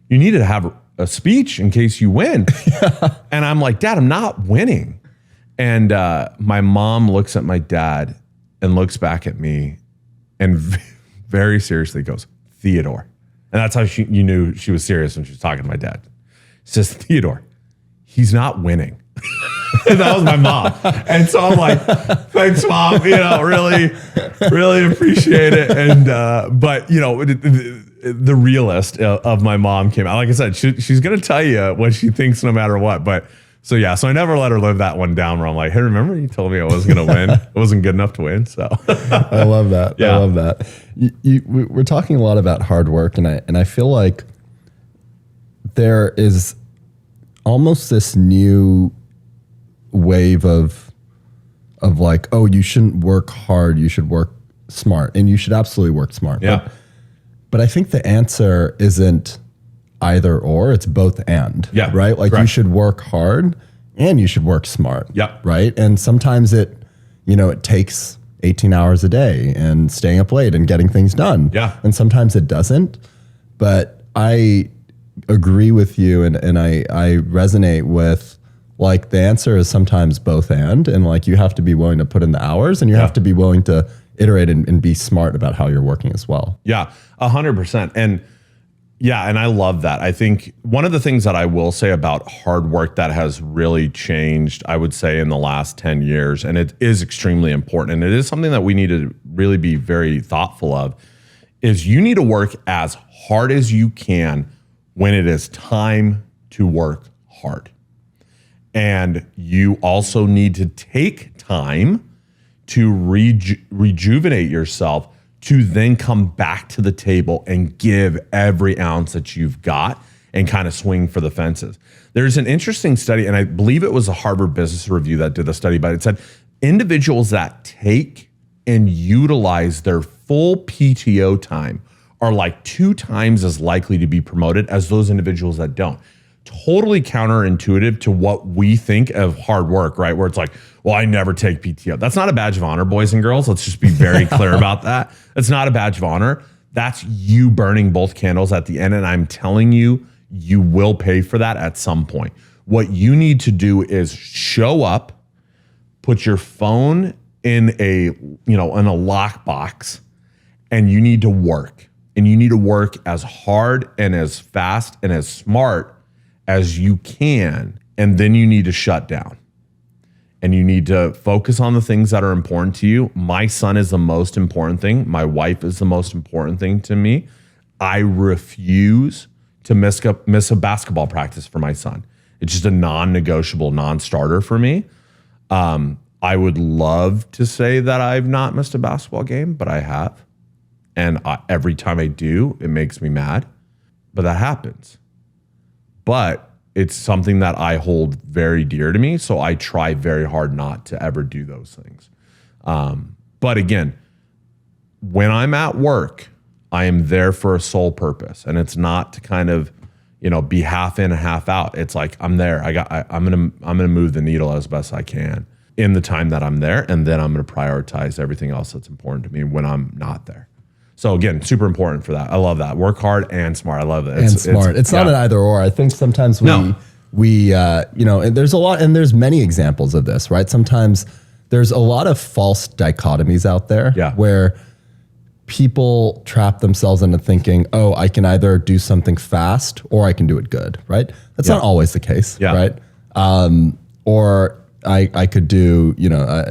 you needed to have a speech in case you win. And I'm like, Dad, I'm not winning. And my mom looks at my dad and looks back at me and very seriously goes, Theodore. And that's how you knew she was serious when she was talking to my dad. She says, Theodore, he's not winning. And that was my mom. And so I'm like, thanks, Mom. Really, really appreciate it. And, but, the realist of my mom came out. Like I said, she's going to tell you what she thinks no matter what. But so I never let her live that one down where I'm like, hey, remember you told me I wasn't going to win? It wasn't good enough to win. So I love that. Yeah. I love that. We're talking a lot about hard work, and I feel like there is almost this new wave of like, oh, you shouldn't work hard, you should work smart, and you should absolutely work smart. Yeah. But I think the answer isn't either or, it's both and. Yeah. Right? Like correct. You should work hard and you should work smart. Yeah. Right? And sometimes it takes 18 hours a day and staying up late and getting things done. Yeah. And sometimes it doesn't. But I agree with you and I resonate with, like, the answer is sometimes both and like you have to be willing to put in the hours and you have to be willing to iterate and be smart about how you're working as well. Yeah, 100%. And I love that. I think one of the things that I will say about hard work that has really changed, I would say, in the last 10 years, and it is extremely important, and it is something that we need to really be very thoughtful of, is you need to work as hard as you can when it is time to work hard. And you also need to take time to rejuvenate yourself to then come back to the table and give every ounce that you've got and kind of swing for the fences. There's an interesting study, and I believe it was a Harvard Business Review that did the study, but it said individuals that take and utilize their full PTO time are like 2 times as likely to be promoted as those individuals that don't. Totally counterintuitive to what we think of hard work, right? Where it's like, well, I never take PTO. That's not a badge of honor, boys and girls. Let's just be very clear about that. It's not a badge of honor. That's you burning both candles at the end. And I'm telling you, you will pay for that at some point. What you need to do is show up, put your phone in a lockbox, and you need to work. And you need to work as hard and as fast and as smart as you can, and then you need to shut down. And you need to focus on the things that are important to you. My son is the most important thing. My wife is the most important thing to me. I refuse to miss a basketball practice for my son. It's just a non-negotiable, non-starter for me. I would love to say that I've not missed a basketball game, but I have. And every time I do, it makes me mad. But that happens. But it's something that I hold very dear to me, so I try very hard not to ever do those things. But again, when I'm at work, I am there for a sole purpose, and it's not to kind of, be half in and half out. It's like I'm there. I'm gonna move the needle as best I can in the time that I'm there, and then I'm gonna prioritize everything else that's important to me when I'm not there. So again, super important for that. I love that. Work hard and smart. I love that. Smart. It's not an either or. I think sometimes we there's a lot, and there's many examples of this, right? Sometimes there's a lot of false dichotomies out there where people trap themselves into thinking, oh, I can either do something fast or I can do it good, right? That's not always the case, right? Or I could do,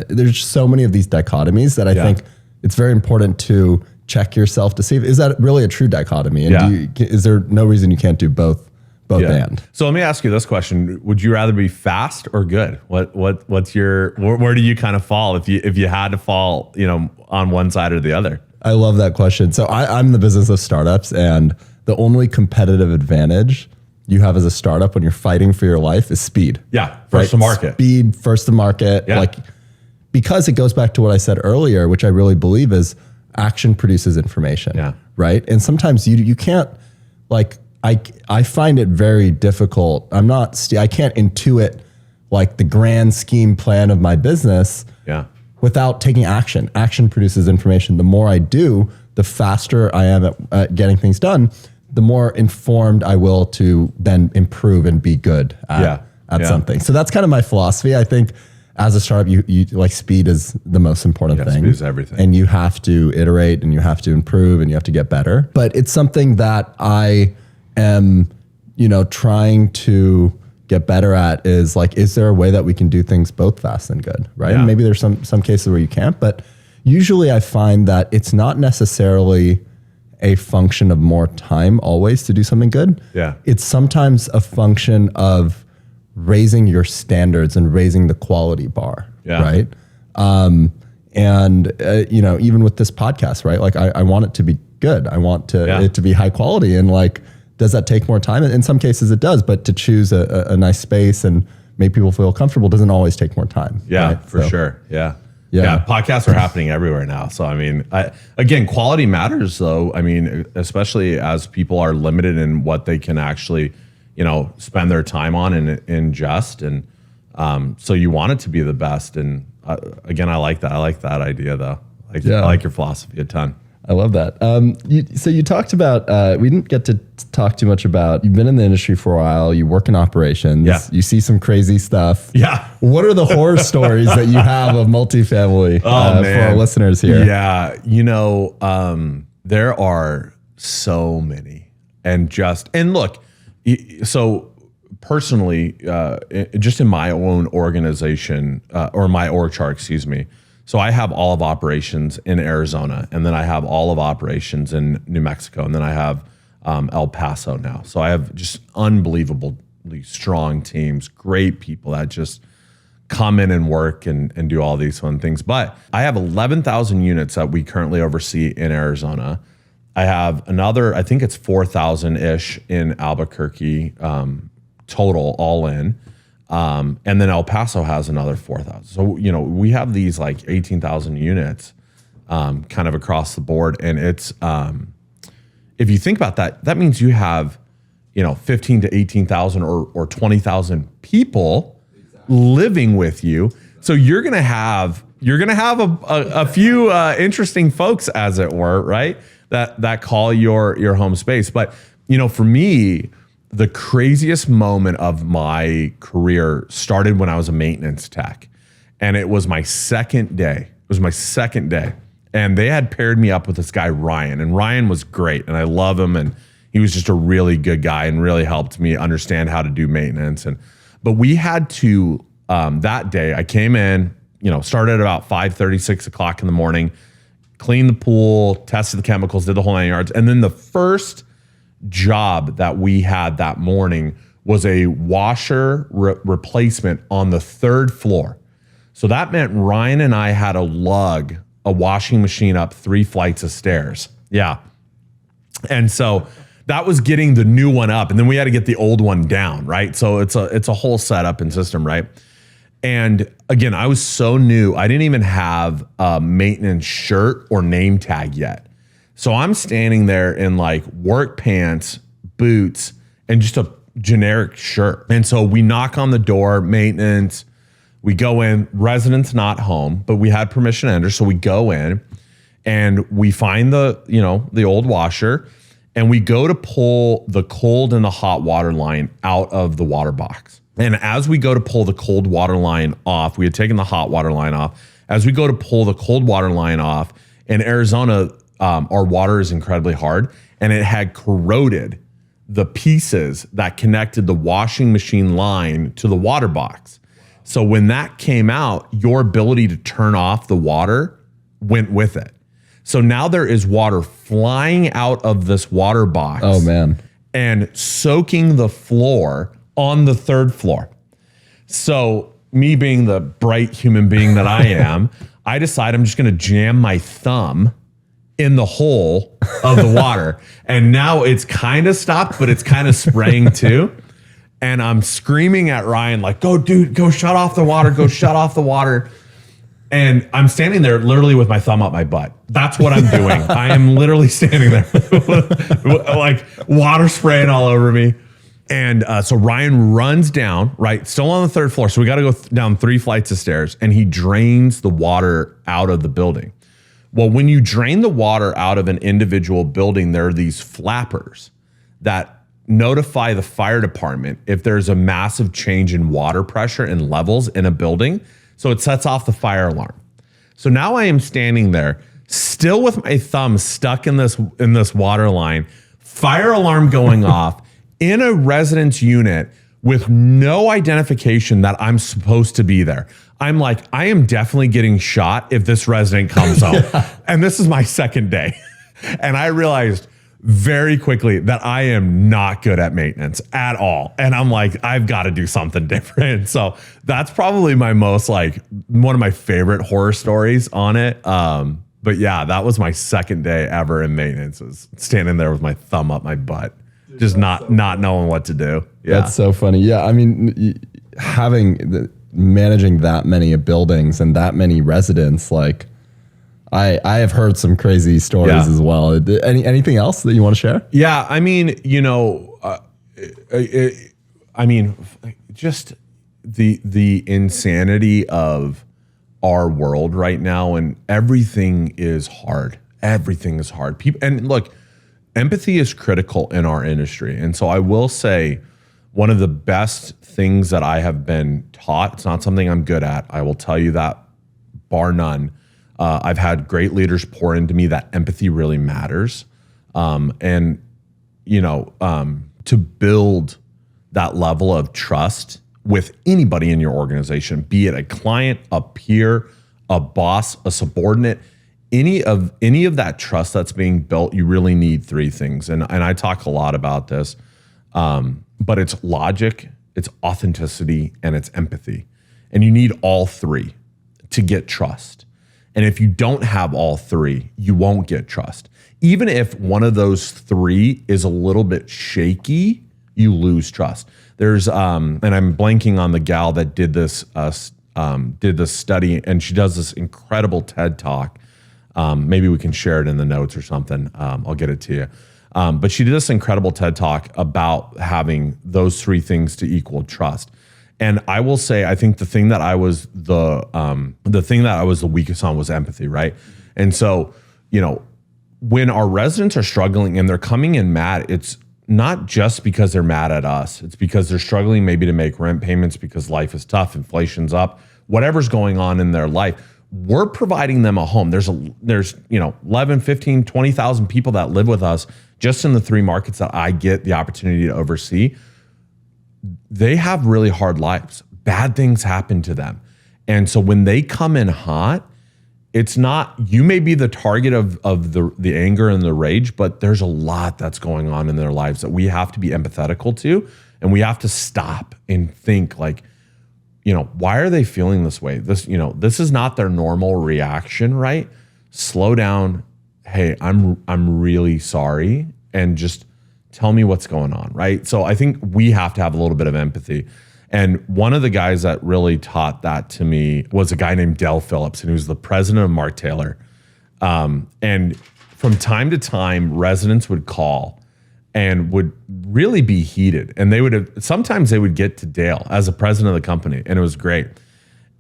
there's so many of these dichotomies that I think it's very important to check yourself to see, is that really a true dichotomy? And is there no reason you can't do both and? So let me ask you this question. Would you rather be fast or good? What's your, where do you kind of fall if you had to fall, on one side or the other? I love that question. So I'm in the business of startups, and the only competitive advantage you have as a startup when you're fighting for your life is speed. Yeah. First to market. Speed, first to market. Yeah. Because it goes back to what I said earlier, which I really believe is action produces information. Yeah. Right. And sometimes you can't, I find it very difficult. I can't intuit the grand scheme plan of my business without taking action. Action produces information. The more I do, the faster I am at getting things done, the more informed I will to then improve and be good at something. So that's kind of my philosophy. I think as a startup, you like speed is the most important thing. Speed is everything. And you have to iterate and you have to improve and you have to get better. But it's something that I am, trying to get better at is like, is there a way that we can do things both fast and good, right? Yeah. And maybe there's some cases where you can't, but usually I find that it's not necessarily a function of more time always to do something good. Yeah. It's sometimes a function of raising your standards and raising the quality bar, right? Even with this podcast, right? Like I want it to be good. I want it to be high quality. And like, does that take more time? In some cases it does, but to choose a nice space and make people feel comfortable doesn't always take more time. Yeah, right? for sure. Yeah. Podcasts are happening everywhere now. So, I mean, again, quality matters though. I mean, especially as people are limited in what they can actually, spend their time on and ingest. And so you want it to be the best. And again, I like that. I like that idea though. I like your philosophy a ton. I love that. So you talked about, we didn't get to talk too much about, you've been in the industry for a while, you work in operations, you see some crazy stuff. Yeah. What are the horror stories that you have of multifamily for our listeners here? Yeah. There are so many and look, so personally, just in my own organization or my org chart, excuse me. So I have all of operations in Arizona, and then I have all of operations in New Mexico, and then I have El Paso now. So I have just unbelievably strong teams, great people that just come in and work and do all these fun things. But I have 11,000 units that we currently oversee in Arizona. I have another, I think it's 4,000-ish in Albuquerque total, all in. And then El Paso has another 4,000. So, we have these like 18,000 units kind of across the board. And it's, if you think about that, that means you have, 15 to 18,000 or 20,000 people living with you. So you're going to have a few interesting folks, as it were, right? That call your home space. But, for me, the craziest moment of my career started when I was a maintenance tech. And it was my second day. And they had paired me up with this guy, Ryan. And Ryan was great. And I love him. And he was just a really good guy and really helped me understand how to do maintenance. But we had to, that day, I came in, started at about 5:30, 6 o'clock in the morning, cleaned the pool, tested the chemicals, did the whole 9 yards. And then the first job that we had that morning was a washer replacement on the 3rd floor. So that meant Ryan and I had to lug a washing machine up 3 flights of stairs. Yeah. And so that was getting the new one up, and then we had to get the old one down, right? So it's a whole setup and system, right? And again, I was so new. I didn't even have a maintenance shirt or name tag yet. So I'm standing there in like work pants, boots, and just a generic shirt. And so we knock on the door, maintenance, we go in, residents not home, but we had permission to enter. So we go in and we find the old washer, and we go to pull the cold and the hot water line out of the water box. And as we go to pull the cold water line off, we had taken the hot water line off. As we go to pull the cold water line off, in Arizona, our water is incredibly hard, and it had corroded the pieces that connected the washing machine line to the water box. So when that came out, your ability to turn off the water went with it. So now there is water flying out of this water box. Oh man. And soaking the floor on the 3rd floor. So me being the bright human being that I am, I decide I'm just going to jam my thumb in the hole of the water. And now it's kind of stopped, but it's kind of spraying too. And I'm screaming at Ryan, like, go dude, go shut off the water, go shut off the water. And I'm standing there literally with my thumb up my butt. That's what I'm doing. I am literally standing there like water spraying all over me. And so Ryan runs down, right, still on the 3rd floor. So we got to go down 3 flights of stairs, and he drains the water out of the building. Well, when you drain the water out of an individual building, there are these flappers that notify the fire department if there's a massive change in water pressure and levels in a building. So it sets off the fire alarm. So now I am standing there, still with my thumb stuck in this water line, fire alarm going off in a residence unit with no identification that I'm supposed to be there. I'm like, I am definitely getting shot if this resident comes home. And this is my second day. And I realized very quickly that I am not good at maintenance at all. And I'm like, I've got to do something different. So that's probably my most like one of my favorite horror stories on it. But yeah, that was my second day ever in maintenance, is standing there with my thumb up my butt, just not knowing what to do. Yeah. That's so funny. Yeah. I mean, managing that many buildings and that many residents, like I have heard some crazy stories as well. Anything else that you want to share? Yeah. I mean, just the insanity of our world right now, and everything is hard. Everything is hard. People, and look, empathy is critical in our industry. And so I will say, one of the best things that I have been taught, it's not something I'm good at, I will tell you that, bar none. I've had great leaders pour into me that empathy really matters. To build that level of trust with anybody in your organization, be it a client, a peer, a boss, a subordinate, any of that trust that's being built, you really need three things. And I talk a lot about this, but it's logic, it's authenticity, and it's empathy. And you need all three to get trust. And if you don't have all three, you won't get trust. Even if one of those three is a little bit shaky, you lose trust. There's, and I'm blanking on the gal that did this study, and she does this incredible TED Talk. Maybe we can share it in the notes or something. I'll get it to you. But she did this incredible TED Talk about having those three things to equal trust. And I will say, I think the thing that I was the weakest on was empathy, right? And so, when our residents are struggling and they're coming in mad, it's not just because they're mad at us. It's because they're struggling maybe to make rent payments because life is tough, inflation's up, whatever's going on in their life. We're providing them a home. There's 11, 15, 20,000 people that live with us just in the three markets that I get the opportunity to oversee. They have really hard lives. Bad things happen to them. And so when they come in hot, it's not, you may be the target of the anger and the rage, but there's a lot that's going on in their lives that we have to be empathetical to, and we have to stop and think like, why are they feeling this way? This is not their normal reaction, right? Slow down. Hey, I'm really sorry. And just tell me what's going on, right? So I think we have to have a little bit of empathy. And one of the guys that really taught that to me was a guy named Dale Phillips, and he was the president of Mark Taylor. And from time to time, residents would call and would really be heated. And sometimes they would get to Dale as the president of the company, and it was great.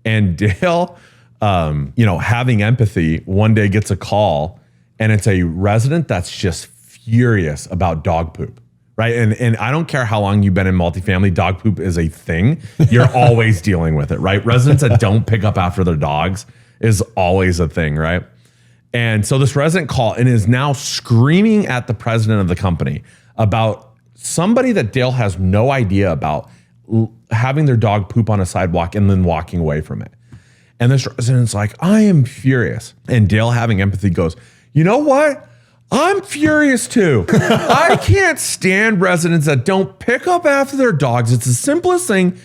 And Dale, having empathy, one day gets a call, and it's a resident that's just furious about dog poop. Right. And I don't care how long you've been in multifamily, dog poop is a thing. You're always dealing with it, right? Residents that don't pick up after their dogs is always a thing, right? And so this resident called and is now screaming at the president of the company about somebody that Dale has no idea about having their dog poop on a sidewalk and then walking away from it. And this resident's like, I am furious. And Dale, having empathy, goes, you know what? I'm furious too. I can't stand residents that don't pick up after their dogs. It's the simplest thing.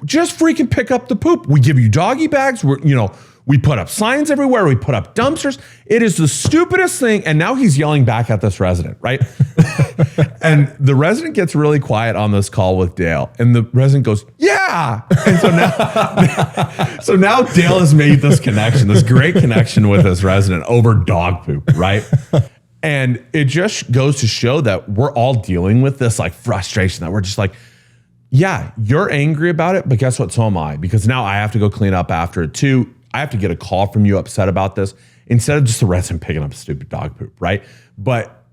Just freaking pick up the poop. We give you doggy bags. We put up signs everywhere. We put up dumpsters. It is the stupidest thing. And now he's yelling back at this resident, right? And the resident gets really quiet on this call with Dale. And the resident goes, yeah. And so now Dale has made this connection, this great connection with this resident over dog poop, right? And it just goes to show that we're all dealing with this like frustration that we're just like, yeah, you're angry about it, but guess what? So am I, because now I have to go clean up after it too. I have to get a call from you upset about this instead of just the resident picking up stupid dog poop, right? But,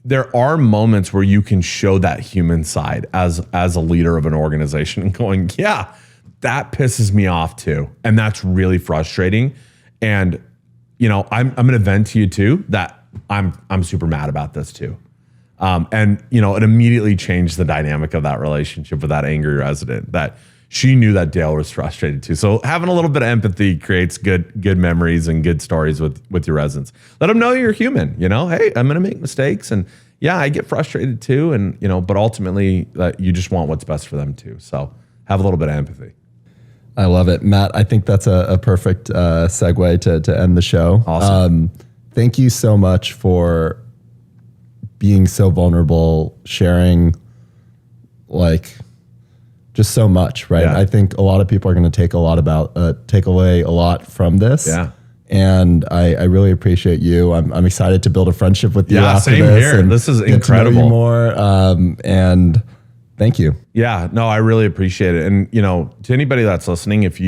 there are moments where you can show that human side as a leader of an organization and going, yeah, that pisses me off too. And that's really frustrating. And, you know, I'm going to vent to you too that I'm super mad about this too. And, you know, it immediately changed the dynamic of that relationship with that angry resident, that she knew that Dale was frustrated too. So having a little bit of empathy creates good memories and good stories with your residents. Let them know you're human, you know, hey, I'm going to make mistakes, and yeah, I get frustrated too. And, you know, but ultimately you just want what's best for them too. So have a little bit of empathy. I love it. Matt, I think that's a perfect segue to end the show. Awesome. Thank you so much for being so vulnerable, sharing like just so much, right? Yeah. I think a lot of people are going to take away a lot from this. Yeah. And I really appreciate you. I'm excited to build a friendship with you after same this. here. And this is get incredible. to know you more. And thank you. Yeah, no, I really appreciate it. And, you know, to anybody that's listening, if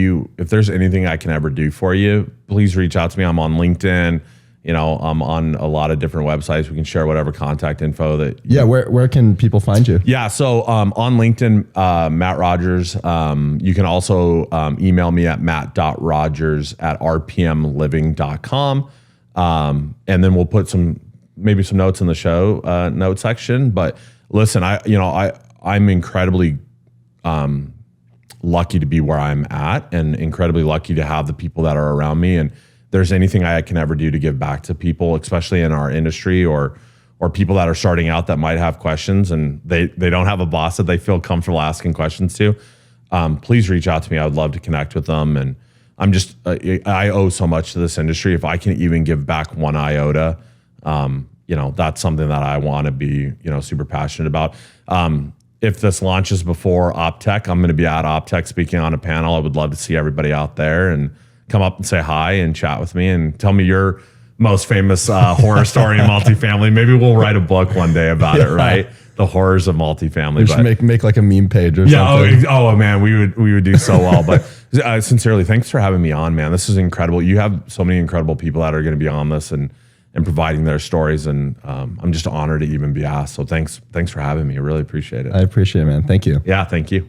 there's anything I can ever do for you, please reach out to me. I'm on LinkedIn. You know, I'm on a lot of different websites. We can share whatever contact info that. Yeah, where can people find you? Yeah, so on LinkedIn, Matt Rogers. You can also email me at matt.rogers@rpmliving.com. And then we'll put maybe some notes in the show note section. But listen, I'm incredibly lucky to be where I'm at, and incredibly lucky to have the people that are around me. And there's anything I can ever do to give back to people, especially in our industry, or people that are starting out that might have questions and they don't have a boss that they feel comfortable asking questions to, please reach out to me. I would love to connect with them. And I'm just, I owe so much to this industry. If I can even give back one iota, you know, that's something that I want to be, you know, super passionate about. If this launches before OpTech, I'm going to be at OpTech speaking on a panel. I would love to see everybody out there and come up and say hi and chat with me and tell me your most famous horror story in multifamily. Maybe we'll write a book one day about it, right? The horrors of multifamily. We should make like a meme page or something. Oh man, we would do so well. But sincerely, thanks for having me on, man. This is incredible. You have so many incredible people that are going to be on this and providing their stories, and I'm just honored to even be asked. So thanks for having me. I really appreciate it. I appreciate it, man. Thank you. Yeah, thank you.